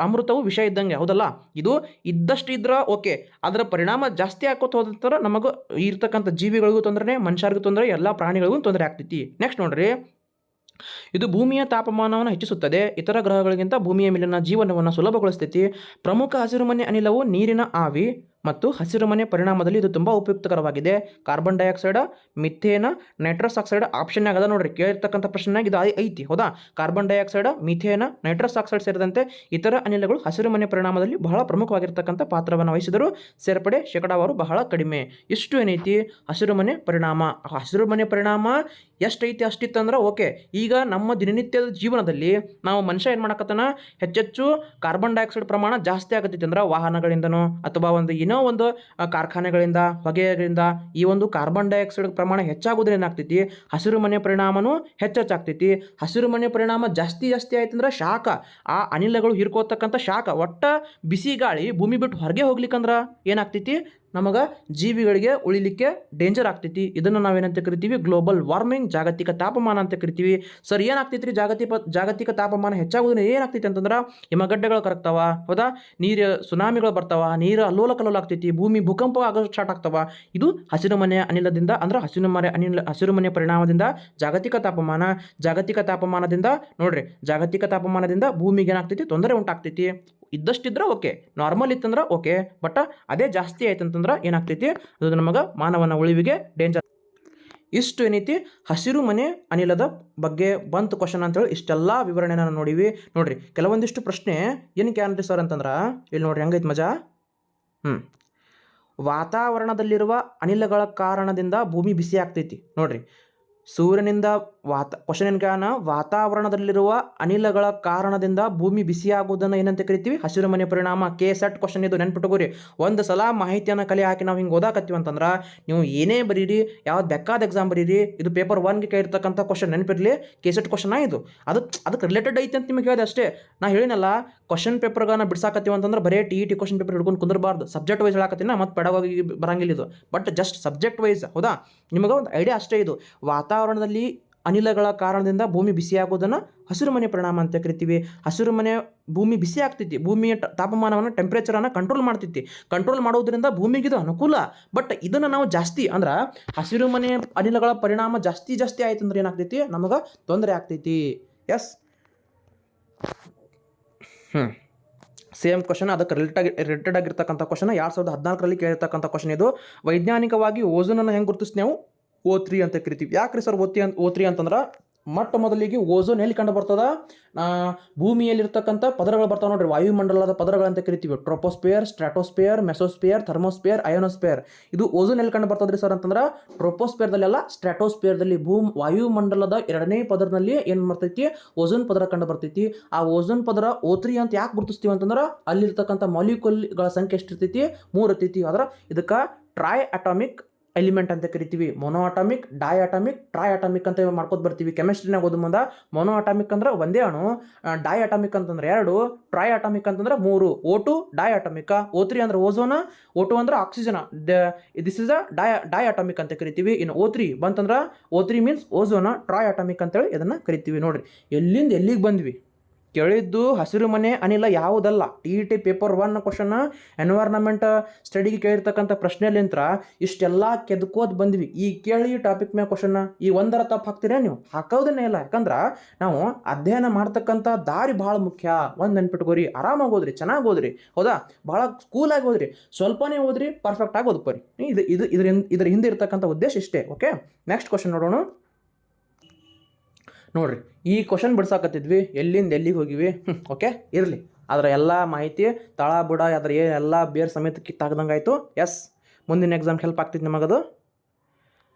ಅಮೃತವು ವಿಷ ಇದ್ದಂಗೆ, ಹೌದಲ್ಲ? ಇದು ಇದ್ದಷ್ಟು ಇದ್ರೆ ಓಕೆ, ಅದರ ಪರಿಣಾಮ ಜಾಸ್ತಿ ಆಕೋತ ಹೋದಂತರ ನಮಗೆ ಇರ್ತಕ್ಕಂಥ ಜೀವಿಗಳಿಗೂ ತೊಂದರೆ, ಮನುಷ್ಯರಿಗೂ ತೊಂದರೆ, ಎಲ್ಲ ಪ್ರಾಣಿಗಳಿಗೂ ತೊಂದರೆ ಆಗ್ತೈತಿ. ನೆಕ್ಸ್ಟ್ ನೋಡ್ರಿ, ಇದು ಭೂಮಿಯ ತಾಪಮಾನವನ್ನು ಹೆಚ್ಚಿಸುತ್ತದೆ, ಇತರ ಗ್ರಹಗಳಿಗಿಂತ ಭೂಮಿಯ ಮೇಲಿನ ಜೀವನವನ್ನು ಸುಲಭಗೊಳಿಸ್ತೈತಿ. ಪ್ರಮುಖ ಹಸಿರುಮನೆ ಅನಿಲವು ನೀರಿನ ಆವಿ ಮತ್ತು ಹಸಿರುಮನೆ ಪರಿಣಾಮದಲ್ಲಿ ಇದು ತುಂಬ ಉಪಯುಕ್ತಕರವಾಗಿದೆ. Carbon dioxide, methane, nitrous oxide option ಆಗದ ನೋಡ್ರಿ, ಕೇಳಿರ್ತಕ್ಕಂಥ ಪ್ರಶ್ನೆಯಾಗ ಇದು ಐತಿ, ಹೌದಾ? Carbon dioxide, methane, nitrous oxide ಸೇರಿದಂತೆ ಇತರ ಅನಿಲಗಳು ಹಸಿರುಮನೆ ಪರಿಣಾಮದಲ್ಲಿ ಬಹಳ ಪ್ರಮುಖವಾಗಿರ್ತಕ್ಕಂಥ ಪಾತ್ರವನ್ನು ವಹಿಸಿದರೂ ಸೇರ್ಪಡೆ ಶೇಕಡಾವಾರು ಬಹಳ ಕಡಿಮೆ. ಇಷ್ಟು ಏನೈತಿ ಹಸಿರುಮನೆ ಪರಿಣಾಮ. ಹಸಿರುಮನೆ ಪರಿಣಾಮ ಎಷ್ಟೈತಿ ಅಷ್ಟಿತ್ತಂದ್ರೆ ಓಕೆ. ಈಗ ನಮ್ಮ ದಿನನಿತ್ಯದ ಜೀವನದಲ್ಲಿ ನಾವು ಮನುಷ್ಯ ಏನು ಮಾಡಕತ್ತಾನ, ಹೆಚ್ಚೆಚ್ಚು ಕಾರ್ಬನ್ ಡೈಆಕ್ಸೈಡ್ ಪ್ರಮಾಣ ಜಾಸ್ತಿ ಆಗತ್ತೈತಿ ಅಂದ್ರೆ ವಾಹನಗಳಿಂದನೋ ಅಥವಾ ಏನೋ ಒಂದು ಕಾರ್ಖಾನೆಗಳಿಂದ, ಹೊಗೆಗಳಿಂದ ಈ ಒಂದು ಕಾರ್ಬನ್ ಡೈಆಕ್ಸೈಡ್ ಪ್ರಮಾಣ ಹೆಚ್ಚಾಗೋದ್ರಿಂದ ಏನಾಗ್ತೈತಿ, ಹಸಿರುಮನೆ ಪರಿಣಾಮನೂ ಹೆಚ್ಚಾಗ್ತೈತಿ. ಹಸಿರುಮನೆ ಪರಿಣಾಮ ಜಾಸ್ತಿ ಆಯ್ತಂದ್ರೆ ಶಾಖ, ಆ ಅನಿಲಗಳು ಹೀರ್ಕೋತಕ್ಕಂಥ ಶಾಖ, ಒಟ್ಟ ಬಿಸಿ ಗಾಳಿ ಭೂಮಿ ಬಿಟ್ಟು ಹೊರಗೆ ಹೋಗ್ಲಿಕ್ಕಂದ್ರೆ ಏನಾಗ್ತೈತಿ, ನಮಗೆ ಜೀವಿಗಳಿಗೆ ಉಳಿಲಿಕ್ಕೆ ಡೇಂಜರ್ ಆಗ್ತೈತಿ. ಇದನ್ನು ನಾವೇನಂತ ಕರಿತೀವಿ, ಗ್ಲೋಬಲ್ ವಾರ್ಮಿಂಗ್, ಜಾಗತಿಕ ತಾಪಮಾನ ಅಂತ ಕರಿತೀವಿ. ಸರ್ ಏನಾಗ್ತೈತಿ ರೀ ಜಾಗತಿಕ ತಾಪಮಾನ ಹೆಚ್ಚಾಗೋದ್ರಿಂದ ಏನಾಗ್ತೈತಿ ಅಂತಂದ್ರೆ ಹಿಮಗಡ್ಡೆಗಳು ಕರಗ್ತಾವ, ಹೌದಾ? ನೀರು ಸುನಾಮಿಗಳು ಬರ್ತಾವ, ನೀರು ಅಲ್ಲೋಲ ಕಲ್ಲೋಲ ಆಗ್ತೈತಿ, ಭೂಮಿ ಭೂಕಂಪ ಆಗೋ ಸ್ಟಾರ್ಟ್ ಆಗ್ತಾವ. ಇದು ಹಸಿರುಮನೆ ಅನಿಲದಿಂದ ಅಂದ್ರೆ ಹಸಿರುಮನೆ ಪರಿಣಾಮದಿಂದ ಜಾಗತಿಕ ತಾಪಮಾನದಿಂದ ನೋಡ್ರಿ, ಜಾಗತಿಕ ತಾಪಮಾನದಿಂದ ಭೂಮಿಗೆ ಏನಾಗ್ತೈತಿ, ತೊಂದರೆ ಉಂಟಾಗ್ತೈತಿ. ಇದ್ದಷ್ಟಿದ್ರೆ ಓಕೆ, ನಾರ್ಮಲ್ ಇತ್ತಂದ್ರೆ ಓಕೆ, ಬಟ್ ಅದೇ ಜಾಸ್ತಿ ಆಯ್ತಂತಂದ್ರೆ ಏನಾಗ್ತೈತಿ, ಅದು ನಮಗೆ ಮಾನವನ ಉಳಿವಿಗೆ ಡೇಂಜರ್. ಇಷ್ಟು ಏನೈತಿ ಹಸಿರು ಮನೆ ಅನಿಲದ ಬಗ್ಗೆ ಬಂತು ಕ್ವಶನ್ ಅಂತೇಳಿ ಇಷ್ಟೆಲ್ಲ ವಿವರಣೆನ ನೋಡಿವಿ. ನೋಡ್ರಿ, ಕೆಲವೊಂದಿಷ್ಟು ಪ್ರಶ್ನೆ ಏನಕ್ಕೆ ಆನ್ರಿ ಸರ್ ಅಂತಂದ್ರೆ ಇಲ್ಲಿ ನೋಡ್ರಿ ಹೆಂಗೈತೆ ಮಜಾ. ವಾತಾವರಣದಲ್ಲಿರುವ ಅನಿಲಗಳ ಕಾರಣದಿಂದ ಭೂಮಿ ಬಿಸಿ ಆಗ್ತೈತಿ. ನೋಡ್ರಿ, ಸೂರ್ಯನಿಂದ ಕ್ವಶನ್ ಏನ್ಗಾನ, ವಾತಾವರಣದಲ್ಲಿರುವ ಅನಿಲಗಳ ಕಾರಣದಿಂದ ಭೂಮಿ ಬಿಸಿಯಾಗುವುದನ್ನು ಏನಂತ ಕರಿತೀವಿ, ಹಸಿರುಮನೆ ಪರಿಣಾಮ. KSET ಕ್ವಶನ್ ಇದು, ನೆನ್ಪಿಟ್ಕೋರಿ. ಒಂದು ಸಲ ಮಾಹಿತಿಯನ್ನು ಕಲೆ ಹಾಕಿ ನಾವು ಹಿಂಗೆ ಓದಾಕತ್ತೀವಿ ಅಂತಂದ್ರೆ ನೀವು ಏನೇ ಬರೀರಿ, ಯಾವ್ದು ಬೇಕಾದ ಎಕ್ಸಾಮ್ ಬರೀರಿ, ಇದು ಪೇಪರ್ 1ಗೆ ಕೇಳಿರ್ತಕ್ಕಂಥ ಕ್ವಶನ್ ನೆನಪಿರಲಿ, KSET ಕ್ವಶನ್ ಇದು. ಅದಕ್ಕೆ ರಿಲೇಟೆಡ್ ಐತೆ ಅಂತ ನಿಮಗೆ ಹೇಳಿದೆ ಅಷ್ಟೇ. ನಾ ಹೇಳಿನಲ್ಲ, ಕ್ವಶನ್ ಪೇಪರ್ಗಳನ್ನ ಬಿಡ್ಸಾಕತ್ತೀವಿ ಅಂತಂದ್ರೆ ಬರೀ TET ಕ್ವಶನ್ ಪೇಪರ್ ಹಿಡ್ಕೊಂಡು ಕುಂದರಬಾರ್ದು. ಸಬ್ಜೆಕ್ಟ್ ವೈಸ್ ಹೇಳಾಕತ್ತೀನಿ, ಮತ್ತು ಪೆಡಗಾಗಿ ಬರಂಗಿಲ್ಲ ಇದು, ಬಟ್ ಜಸ್ಟ್ ಸಬ್ಜೆಕ್ಟ್ ವೈಸ್, ಹೌದಾ? ನಿಮಗೆ ಒಂದು ಐಡಿಯಾ ಅಷ್ಟೇ. ಇದು ವಾತಾವರಣದಲ್ಲಿ ಅನಿಲಗಳ ಕಾರಣದಿಂದ ಭೂಮಿ ಬಿಸಿಯಾಗೋದನ್ನು ಹಸಿರುಮನೆ ಪರಿಣಾಮ ಅಂತ ಕರಿತೀವಿ. ಹಸಿರುಮನೆ ಭೂಮಿ ಬಿಸಿ ಆಗ್ತೈತಿ, ಭೂಮಿಯ ತಾಪಮಾನವನ್ನು, ಟೆಂಪ್ರೇಚರನ್ನು ಕಂಟ್ರೋಲ್ ಮಾಡ್ತೈತಿ. ಕಂಟ್ರೋಲ್ ಮಾಡೋದ್ರಿಂದ ಭೂಮಿಗಿದು ಅನುಕೂಲ. ಬಟ್ ಇದನ್ನು ನಾವು ಜಾಸ್ತಿ ಅಂದ್ರೆ ಹಸಿರುಮನೆ ಅನಿಲಗಳ ಪರಿಣಾಮ ಜಾಸ್ತಿ ಆಯ್ತು ಅಂದ್ರೆ ಏನಾಗ್ತೈತಿ, ನಮಗೆ ತೊಂದರೆ ಆಗ್ತೈತಿ. ಎಸ್, ಸೇಮ್ ಕ್ವಶನ್, ಅದಕ್ಕೆ ರಿಲೇಟೆಡ್ ಆಗಿರ್ತಕ್ಕಂಥ ಕ್ವಶನ್ 2014ರಲ್ಲಿ ಕೇಳಿರ್ತಕ್ಕಂಥ ಕ್ವಶನ್ ಇದು. ವೈಜ್ಞಾನಿಕವಾಗಿ ಓಝೋನನ್ನು ಹೆಂಗೆ ಗುರುತಿಸ್ತೀವಿ ನಾವು, O3 ಅಂತ ಕರಿತೀವಿ. ಯಾಕ್ರಿ ಸರ್ O3 ಅಂತಂದ್ರೆ ಮೊಟ್ಟ ಮೊದಲಿಗೆ ಓಝೋನ್ ಎಲ್ಲಿ ಕಂಡು ಬರ್ತದ, ಭೂಮಿಯಲ್ಲಿರ್ತಕ್ಕಂಥ ಪದರಗಳು ಬರ್ತಾವೆ ನೋಡ್ರಿ, ವಾಯುಮಂಡಲದ ಪದರಗಳಂತ ಕರಿತೀವಿ. Troposphere, stratosphere, mesosphere, thermosphere, ionosphere. ಇದು ಓಝೋನ್ ಎಲ್ಲಿ ಕಂಡು ಬರ್ತದ್ರಿ ಸರ್ ಅಂತಂದ್ರೆ ಟ್ರೋಪೋಸ್ಪಿಯರ್ದಲ್ಲೆಲ್ಲ, ಸ್ಟ್ರಾಟೋಸ್ಪಿಯರ್ದಲ್ಲಿ. ವಾಯುಮಂಡಲದ 2ನೇ ಪದರದಲ್ಲಿ ಏನು ಬರ್ತೈತಿ, ಓಝೋನ್ ಪದರ ಕಂಡು ಬರ್ತೈತಿ. ಆ ಓಝೋನ್ ಪದರ O3 ಅಂತ ಯಾಕೆ ಗುರುತಿಸ್ತೀವಿ ಅಂತಂದ್ರೆ ಅಲ್ಲಿರ್ತಕ್ಕಂಥ ಮಾಲಿಕ್ಯೂಲ್ಗಳ ಸಂಖ್ಯೆ ಎಷ್ಟಿರ್ತೈತಿ, 3 ಇರ್ತೈತಿ. ಆದ್ರೆ ಇದಕ್ಕೆ ಟ್ರೈ ಅಟಾಮಿಕ್ ಎಲಿಮೆಂಟ್ ಅಂತ ಕರಿತೀವಿ. Mono atomic, di atomic, tri atomic ಅಂತ ಮಾಡ್ಕೋತ ಬರ್ತೀವಿ ಕೆಮಿಸ್ಟ್ರಿನಾಗ ಓದು ಮುಂದೆ. ಮೊನೋ ಅಟಾಮಿಕ್ ಅಂದ್ರೆ ಒಂದೇ ಅಣು, ಡೈ ಅಟಾಮಿಕ್ ಅಂತಂದ್ರೆ 2, ಟ್ರೈ ಅಟಾಮಿಕ್ ಅಂತಂದ್ರೆ 3. O2 ಡೈ ಅಟಾಮಿಕ್, O3 ಅಂದ್ರೆ ಓಝೋನ್, O2 ಅಂದ್ರೆ oxygen. This is a di atomic ಅಂತ ಕರಿತೀವಿ. ಇನ್ನು O3 ಬಂತಂದ್ರೆ O3 means ozone, try atomic ಅಂತೇಳಿ ಇದನ್ನು ಕರಿತೀವಿ. ನೋಡ್ರಿ, ಎಲ್ಲಿಂದ ಎಲ್ಲಿಗೆ ಬಂದ್ವಿ. ಕೇಳಿದ್ದು ಹಸಿರುಮನೆ ಅನಿಲ ಯಾವುದಲ್ಲ. TET ಪೇಪರ್ 1 ಕ್ವಶನ್, ಎನ್ವೈರ್ನಮೆಂಟ್ ಸ್ಟಡಿಗೆ ಕೇಳಿರ್ತಕ್ಕಂಥ ಪ್ರಶ್ನೆಯಲ್ಲಿಂತ್ರ ಇಷ್ಟೆಲ್ಲ ಕೆದ್ಕೋದು ಬಂದ್ವಿ. ಈ ಕೇಳಿ ಟಾಪಿಕ್ ಮೇಲೆ ಕ್ವಶನ್ ಈ ಒಂದರ ತಪ್ಪು ಹಾಕ್ತೀರಾ ನೀವು? ಹಾಕೋದನ್ನೇ ಇಲ್ಲ. ಯಾಕಂದ್ರೆ ನಾವು ಅಧ್ಯಯನ ಮಾಡ್ತಕ್ಕಂಥ ದಾರಿ ಭಾಳ ಮುಖ್ಯ. ಒಂದು ನೆನ್ಪಿಟ್ಕೋರಿ, ಆರಾಮಾಗಿ ಓದ್ರಿ, ಚೆನ್ನಾಗಿ ಓದ್ರಿ, ಹೌದಾ? ಭಾಳ ಕೂಲಾಗಿ ಓದ್ರಿ, ಸ್ವಲ್ಪನೇ ಓದ್ರಿ, ಪರ್ಫೆಕ್ಟ್ ಆಗಿ ಓದ್ಕೋರಿ. ಇದ್ರ ಹಿಂದೆ ಇರ್ತಕ್ಕಂಥ ಉದ್ದೇಶ ಇಷ್ಟೇ. ಓಕೆ, ನೆಕ್ಸ್ಟ್ ಕ್ವಶನ್ ನೋಡೋಣ. ನೋಡ್ರಿ, ಈ ಕ್ವಶನ್ ಬಿಡ್ಸಾಕತ್ತಿದ್ವಿ, ಎಲ್ಲಿಂದ ಎಲ್ಲಿಗೆ ಹೋಗಿವಿ. ಓಕೆ, ಇರಲಿ. ಅದರ ಎಲ್ಲ ಮಾಹಿತಿ ತಳ ಬುಡ ಅದ್ರ ಎಲ್ಲ ಬೇರೆ ಸಮೇತ ಕಿತ್ತಾಗ್ದಂಗೆ ಆಯಿತು. ಎಸ್, ಮುಂದಿನ ಎಕ್ಸಾಮ್ಗೆ ಹೆಲ್ಪ್ ಆಗ್ತಿತ್ತು ನಿಮಗದು.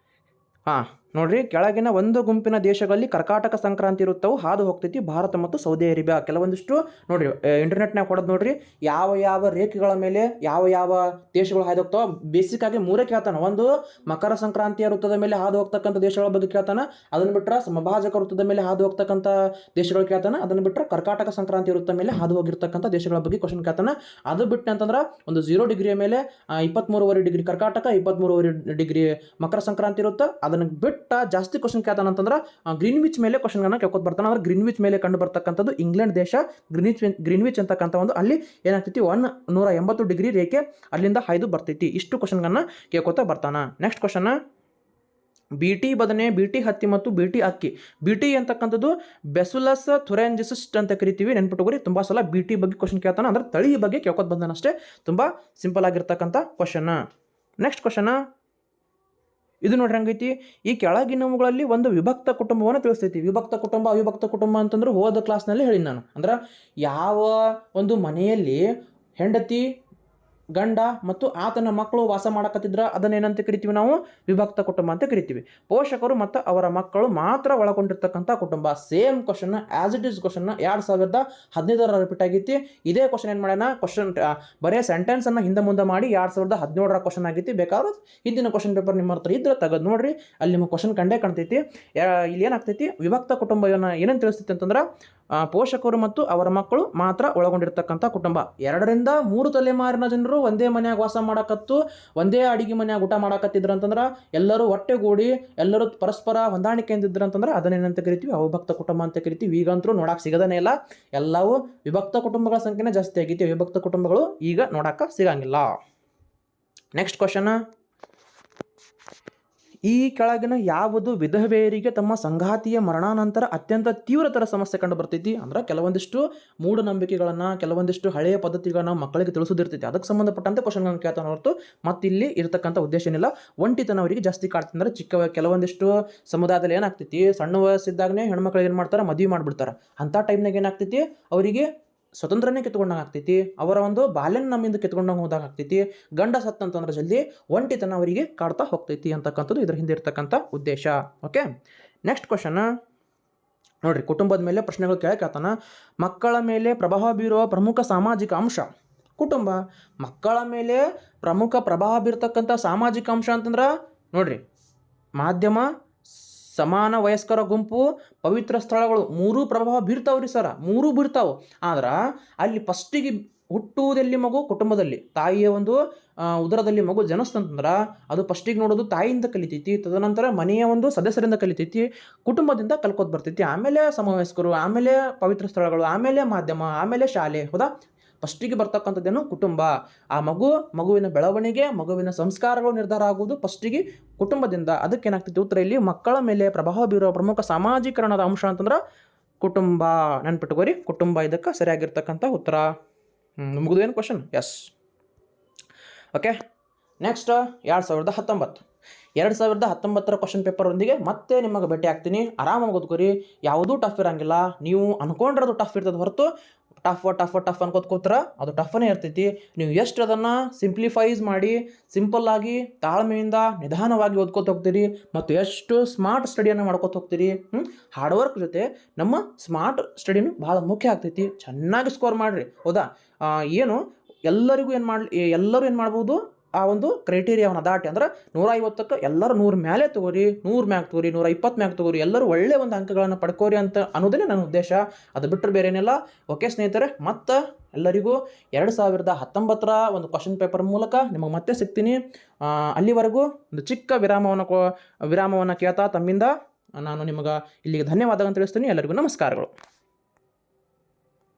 ನೋಡ್ರಿ, ಕೆಳಗಿನ ಒಂದು ಗುಂಪಿನ ದೇಶಗಳಲ್ಲಿ ಕರ್ಕಾಟಕ ಸಂಕ್ರಾಂತಿ ಇರುತ್ತವು ಹಾದು ಹೋಗ್ತೈತಿ ಭಾರತ ಮತ್ತು ಸೌದಿ ಅರೇಬಿಯಾ. ಕೆಲವೊಂದಿಷ್ಟು ನೋಡ್ರಿ ಇಂಟರ್ನೆಟ್ನಾಗ ಕೊಡೋದು ನೋಡ್ರಿ, ಯಾವ ರೇಖೆಗಳ ಮೇಲೆ ಯಾವ ದೇಶಗಳು ಹಾದು ಹೋಗ್ತಾವ. ಬೇಸಿಕ್ ಆಗಿ 3 ಕೇಳ್ತಾನೆ. ಒಂದು ಮಕರ ಸಂಕ್ರಾಂತಿಯ ವೃತ್ತದ ಮೇಲೆ ಹಾದು ಹೋಗ್ತಕ್ಕಂಥ ದೇಶಗಳ ಬಗ್ಗೆ ಕೇಳ್ತಾನೆ. ಅದನ್ನು ಬಿಟ್ಟರೆ ಸಮಭಾಜಕ ವೃತ್ತದ ಮೇಲೆ ಹಾದು ಹೋಗ್ತಕ್ಕಂಥ ದೇಶಗಳು ಕೇಳ್ತಾನೆ. ಅದನ್ನು ಬಿಟ್ಟರೆ ಕರ್ಕಾಟಕ ಸಂಕ್ರಾಂತಿ ವೃತ್ತ ಮೇಲೆ ಹಾದು ಹೋಗಿರ್ತಕ್ಕಂಥ ದೇಶಗಳ ಬಗ್ಗೆ ಕ್ವಶನ್ ಕೇಳ್ತಾನೆ. ಅದು ಬಿಟ್ಟು ಅಂತಂದ್ರೆ ಒಂದು 0 ಡಿಗ್ರಿಯ ಮೇಲೆ 23.5 ಡಿಗ್ರಿ ಕರ್ಕಾಟಕ, 23.5 ಡಿಗ್ರಿ ಮಕರ ಸಂಕ್ರಾಂತಿ ಇರುತ್ತೆ. ಅದನ್ನು ಬಿಟ್ಟು ಬಿಟ್ಟ ಜಾಸ್ತಿ ಕ್ವಶನ್ ಕೇಳ್ತಾನೆ ಅಂತಂದ್ರೆ ಗ್ರೀನ್ವಿಚ್ ಮೇಲೆ ಕ್ವಶನ್ಗಳನ್ನ ಕೇಳ್ಕೊತ ಬರ್ತಾನೆ. ಅಂದ್ರೆ ಗ್ರೀನ್ವಿಚ್ ಮೇಲೆ ಕಂಡು ಬರ್ತಕ್ಕಂಥದ್ದು ಇಂಗ್ಲೆಂಡ್ ದೇಶ, ಗ್ರೀನ್ವಿಚ್ ಅಂತಕ್ಕಂಥ ಒಂದು ಅಲ್ಲಿ ಏನಾಗ್ತೈತಿ 180 ಡಿಗ್ರಿ ರೇಖೆ ಅಲ್ಲಿಂದ ಹಾಯ್ದು ಬರ್ತೈತಿ. ಇಷ್ಟು ಕ್ವಶನ್ಗಳನ್ನ ಕೇಳ್ಕೊತ ಬರ್ತಾನೆ. ನೆಕ್ಸ್ಟ್ ಕ್ವಶನ್, ಬಿಟಿ ಬದನೆ, ಬಿಟಿ ಹತ್ತಿ ಮತ್ತು ಬಿಟಿ ಅಕ್ಕಿ. ಬಿಟಿ ಅಂತಕ್ಕಂಥದ್ದು ಬೆಸುಲಸ್ ಥುರೆಂಜಿಸಿಸ್ಟ್ ಅಂತ ಕರಿತೀವಿ, ನೆನ್ಪಿಟ್ಟುಕೋರಿ. ತುಂಬ ಸಲ ಬಿಟಿ ಬಗ್ಗೆ ಕ್ವಶನ್ ಕೇಳ್ತಾನೆ, ಅಂದ್ರೆ ತಳಿ ಬಗ್ಗೆ ಕೇಳ್ಕೊತ ಬಂದಾನಷ್ಟೇ. ತುಂಬ ಸಿಂಪಲ್ ಆಗಿರ್ತಕ್ಕಂಥ ಕ್ವಶನ್. ನೆಕ್ಸ್ಟ್ ಕ್ವಶನ್, ಇದು ನೋಡ್ರಿ ಹಂಗೈತಿ, ಈ ಕೆಳಗಿನವುಗಳಲ್ಲಿ ಒಂದು ವಿಭಕ್ತ ಕುಟುಂಬವನ್ನು ತಿಳಿಸ್ತೈತಿ. ವಿಭಕ್ತ ಕುಟುಂಬ, ಅವಿಭಕ್ತ ಕುಟುಂಬ ಅಂತಂದ್ರೆ ಹೋದ ಕ್ಲಾಸ್ನಲ್ಲಿ ಹೇಳಿ ನಾನು. ಅಂದ್ರೆ ಯಾವ ಒಂದು ಮನೆಯಲ್ಲಿ ಹೆಂಡತಿ, ಗಂಡ ಮತ್ತು ಆತನ ಮಕ್ಕಳು ವಾಸ ಮಾಡಕತ್ತಿದ್ರ ಅದನ್ನೇನಂತ ಕರಿತೀವಿ ನಾವು? ವಿಭಕ್ತ ಕುಟುಂಬ ಅಂತ ಕರಿತೀವಿ. ಪೋಷಕರು ಮತ್ತು ಅವರ ಮಕ್ಕಳು ಮಾತ್ರ ಒಳಗೊಂಡಿರ್ತಕ್ಕಂಥ ಕುಟುಂಬ. Same question as it is question 2015 repeat ಆಗೈತಿ. ಇದೇ ಕ್ವಶನ್ ಏನು ಮಾಡ್ಯಾನ, ಕ್ವಶನ್ ಬರೀ ಸೆಂಟೆನ್ಸನ್ನು ಹಿಂದೆ ಮುಂದೆ ಮಾಡಿ 2017 ಕ್ವಶನ್ ಆಗೈತಿ. ಬೇಕಾದ್ರೆ ಹಿಂದಿನ ಕ್ವಶನ್ ಪೇಪರ್ ನಿಮ್ಮ ಹತ್ರ ಇದ್ರೆ ತೆಗೆದು ನೋಡ್ರಿ, ಅಲ್ಲಿ ನಿಮಗೆ ಕ್ವಶನ್ ಕಂಡೇ ಕಾಣ್ತೈತಿ. ಇಲ್ಲಿ ಏನಾಗ್ತೈತಿ, ವಿಭಕ್ತ ಕುಟುಂಬ ಏನೇನು ತಿಳಿಸ್ತೈತಿ ಅಂತಂದ್ರೆ ಪೋಷಕರು ಮತ್ತು ಅವರ ಮಕ್ಕಳು ಮಾತ್ರ ಒಳಗೊಂಡಿರ್ತಕ್ಕಂಥ ಕುಟುಂಬ. 2 ರಿಂದ 3 ತಲೆಮಾರಿನ ಜನರು ಒಂದೇ ಮನ್ಯಾಗ ವಾಸ ಮಾಡಕತ್ತು, ಒಂದೇ ಅಡಿಗೆ ಮನ್ಯಾಗ ಊಟ ಮಾಡಕತ್ತಿದ್ರು ಅಂತಂದ್ರೆ, ಎಲ್ಲರೂ ಒಟ್ಟೆಗೂಡಿ ಎಲ್ಲರೂ ಪರಸ್ಪರ ಹೊಂದಾಣಿಕೆಯಿಂದ ಇದ್ರು ಅಂತಂದ್ರೆ ಅದನ್ನೇನಂತ ಕರಿತೀವಿ? ಅವಿಭಕ್ತ ಕುಟುಂಬ ಅಂತ ಕರಿತೀವಿ. ಈಗಂತರೂ ನೋಡಕ್ಕೆ ಸಿಗದೇ ಇಲ್ಲ, ಎಲ್ಲವೂ ವಿಭಕ್ತ ಕುಟುಂಬಗಳ ಸಂಖ್ಯೆನೇ ಜಾಸ್ತಿ ಆಗೈತಿ. ವಿಭಕ್ತ ಕುಟುಂಬಗಳು ಈಗ ನೋಡಕ್ಕೆ ಸಿಗಂಗಿಲ್ಲ. ನೆಕ್ಸ್ಟ್ ಕ್ವಶನ್, ಈ ಕೆಳಗಿನ ಯಾವುದು ವಿಧವೆಯರಿಗೆ ತಮ್ಮ ಸಂಗಾತಿಯ ಮರಣಾನಂತರ ಅತ್ಯಂತ ತೀವ್ರತರ ಸಮಸ್ಯೆ ಕಂಡು ಬರ್ತೈತಿ? ಅಂದ್ರೆ ಕೆಲವೊಂದಿಷ್ಟು ಮೂಢನಂಬಿಕೆಗಳನ್ನು, ಕೆಲವೊಂದಿಷ್ಟು ಹಳೆಯ ಪದ್ಧತಿಗಳನ್ನ ಮಕ್ಕಳಿಗೆ ತಿಳಿಸೋದಿರ್ತೈತಿ. ಅದಕ್ಕೆ ಸಂಬಂಧಪಟ್ಟಂತೆ ಕ್ವಶನ್ಗಳನ್ನು ಕೇಳ್ತಾನೆ ಹೊರತು ಮತ್ತಿಲ್ಲಿ ಇರತಕ್ಕಂಥ ಉದ್ದೇಶ ಏನಿಲ್ಲ. ಒಂಟಿತನ ಅವರಿಗೆ ಜಾಸ್ತಿ ಕಾಡ್ತಂದ್ರೆ ಕೆಲವೊಂದಿಷ್ಟು ಸಮುದಾಯದಲ್ಲಿ ಏನಾಗ್ತೈತಿ, ಸಣ್ಣ ವಯಸ್ಸಿದ್ದಾಗನೇ ಹೆಣ್ಮಕ್ಳಿಗೆ ಏನು ಮಾಡ್ತಾರೆ, ಮದುವೆ ಮಾಡಿಬಿಡ್ತಾರೆ. ಅಂಥ ಟೈಮ್ನಾಗ ಏನಾಗ್ತೈತಿ, ಅವರಿಗೆ ಸ್ವತಂತ್ರನೇ ಕಿತ್ಕೊಂಡಂಗೆ ಆಗ್ತೈತಿ. ಅವರ ಒಂದು ಬಾಲ್ಯನ ನಮ್ಮಿಂದ ಕಿತ್ಕೊಂಡಂಗೆ ಹೋದಾಗ ಆಗ್ತೈತಿ. ಗಂಡ ಸತ್ತಂತಂದ್ರೆ ಜಲ್ದಿ ಒಂಟಿತನ ಅವರಿಗೆ ಕಾಡ್ತಾ ಹೋಗ್ತೈತಿ ಅಂತಕ್ಕಂಥದ್ದು ಇದ್ರ ಹಿಂದೆ ಇರ್ತಕ್ಕಂಥ ಉದ್ದೇಶ. ಓಕೆ, ನೆಕ್ಸ್ಟ್ ಕ್ವಶನ್ ನೋಡ್ರಿ, ಕುಟುಂಬದ ಮೇಲೆ ಪ್ರಶ್ನೆಗಳು ಕೇಳ್ತಾನ. ಮಕ್ಕಳ ಮೇಲೆ ಪ್ರಭಾವ ಬೀರುವ ಪ್ರಮುಖ ಸಾಮಾಜಿಕ ಅಂಶ. ಕುಟುಂಬ ಮಕ್ಕಳ ಮೇಲೆ ಪ್ರಮುಖ ಪ್ರಭಾವ ಬೀರ್ತಕ್ಕಂಥ ಸಾಮಾಜಿಕ ಅಂಶ ಅಂತಂದ್ರೆ ನೋಡ್ರಿ, ಮಾಧ್ಯಮ, ಸಮಾನ ವಯಸ್ಕರ ಗುಂಪು, ಪವಿತ್ರ ಸ್ಥಳಗಳು, 3 ಪ್ರಭಾವ ಬೀರ್ತಾವ್ರಿ ಸರ. 3 ಬೀರ್ತಾವೆ. ಆದ್ರೆ ಅಲ್ಲಿ ಫಸ್ಟಿಗೆ ಹುಟ್ಟುವುದೆಲ್ಲಿ ಮಗು? ಕುಟುಂಬದಲ್ಲಿ. ತಾಯಿಯ ಒಂದು ಉದರದಲ್ಲಿ ಮಗು ಜನಿಸ್ತಂತಂದ್ರೆ ಅದು ಫಸ್ಟಿಗೆ ನೋಡೋದು ತಾಯಿಯಿಂದ ಕಲಿತೈತಿ. ತದನಂತರ ಮನೆಯ ಒಂದು ಸದಸ್ಯರಿಂದ ಕಲಿತೈತಿ, ಕುಟುಂಬದಿಂದ ಕಲ್ಕೋತ ಬರ್ತೈತಿ. ಆಮೇಲೆ ಸಮವಯಸ್ಕರು, ಆಮೇಲೆ ಪವಿತ್ರ ಸ್ಥಳಗಳು, ಆಮೇಲೆ ಮಾಧ್ಯಮ, ಆಮೇಲೆ ಶಾಲೆ. ಹೌದಾ? ಫಸ್ಟಿಗೆ ಬರ್ತಕ್ಕಂಥದ್ದೇನು? ಕುಟುಂಬ. ಆ ಮಗುವಿನ ಬೆಳವಣಿಗೆ, ಮಗುವಿನ ಸಂಸ್ಕಾರಗಳು ನಿರ್ಧಾರ ಆಗುವುದು ಫಸ್ಟಿಗೆ ಕುಟುಂಬದಿಂದ. ಅದಕ್ಕೇನಾಗ್ತೈತಿ ಉತ್ತರ ಇಲ್ಲಿ, ಮಕ್ಕಳ ಮೇಲೆ ಪ್ರಭಾವ ಬೀರುವ ಪ್ರಮುಖ ಸಾಮಾಜೀಕರಣದ ಅಂಶ ಅಂತಂದ್ರೆ ಕುಟುಂಬ. ನೆನ್ಪಿಟ್ಟುಕೋರಿ, ಕುಟುಂಬ ಇದಕ್ಕೆ ಸರಿಯಾಗಿರ್ತಕ್ಕಂಥ ಉತ್ತರ. ಮುಗಿದೇನು question? Yes. Okay, next 2019 question ಪೇಪರ್ರೊಂದಿಗೆ ಮತ್ತೆ ನಿಮಗೆ ಭೇಟಿ ಆಗ್ತೀನಿ. ಆರಾಮಾಗಿ ಓದ್ಕೋರಿ, ಯಾವುದೂ ಟಫ್ ಇರೋಂಗಿಲ್ಲ. ನೀವು ಅನ್ಕೊಂಡ್ರದು ಟಫ್ ಇರ್ತದೆ ಹೊರತು ಟಫ್ ಅನ್ಕೋತ ಕೂತ್ರ ಅದು ಟಫನೇ ಇರ್ತೈತಿ. ನೀವು ಎಷ್ಟು ಅದನ್ನು ಸಿಂಪ್ಲಿಫೈಸ್ ಮಾಡಿ ಸಿಂಪಲ್ಲಾಗಿ ತಾಳ್ಮೆಯಿಂದ ನಿಧಾನವಾಗಿ ಓದ್ಕೋತ ಹೋಗ್ತೀರಿ ಮತ್ತು ಎಷ್ಟು ಸ್ಮಾರ್ಟ್ ಸ್ಟಡಿಯನ್ನು ಮಾಡ್ಕೋತ ಹೋಗ್ತೀರಿ. ಹಾರ್ಡ್ ವರ್ಕ್ ಜೊತೆ ನಮ್ಮ ಸ್ಮಾರ್ಟ್ ಸ್ಟಡಿನೂ ಭಾಳ ಮುಖ್ಯ ಆಗ್ತೈತಿ. ಚೆನ್ನಾಗಿ ಸ್ಕೋರ್ ಮಾಡಿರಿ. ಹೌದಾ? ಎಲ್ಲರೂ ಏನು ಮಾಡ್ಬೋದು, ಆ ಒಂದು ಕ್ರೈಟೀರಿಯಾವನ್ನು ದಾಟಿ, ಅಂದ್ರೆ 150ಕ್ಕೆ ಎಲ್ಲರೂ 100 ಮೇಲೆ ತೊಗೋರಿ, 100 ಮ್ಯಾಗ್ ತೊಗೋರಿ, 120 ಮ್ಯಾಗ್ ತೊಗೋರಿ, ಎಲ್ಲರೂ ಒಳ್ಳೆಯ ಒಂದು ಅಂಕಗಳನ್ನು ಪಡ್ಕೋರಿ ಅಂತ ಅನ್ನೋದೇ ನನ್ನ ಉದ್ದೇಶ. ಅದು ಬಿಟ್ಟರೆ ಬೇರೆ ಏನಿಲ್ಲ. ಓಕೆ ಸ್ನೇಹಿತರೆ, ಮತ್ತು ಎಲ್ಲರಿಗೂ 2019 ಒಂದು ಕ್ವಶನ್ ಪೇಪರ್ ಮೂಲಕ ನಿಮಗೆ ಮತ್ತೆ ಸಿಗ್ತೀನಿ. ಅಲ್ಲಿವರೆಗೂ ಒಂದು ಚಿಕ್ಕ ವಿರಾಮವನ್ನು ಕೇಳ್ತಾ ತಮ್ಮಿಂದ ನಾನು ನಿಮಗೆ ಇಲ್ಲಿಗೆ ಧನ್ಯವಾದಗಳನ್ನು ತಿಳಿಸ್ತೀನಿ. ಎಲ್ಲರಿಗೂ ನಮಸ್ಕಾರಗಳು.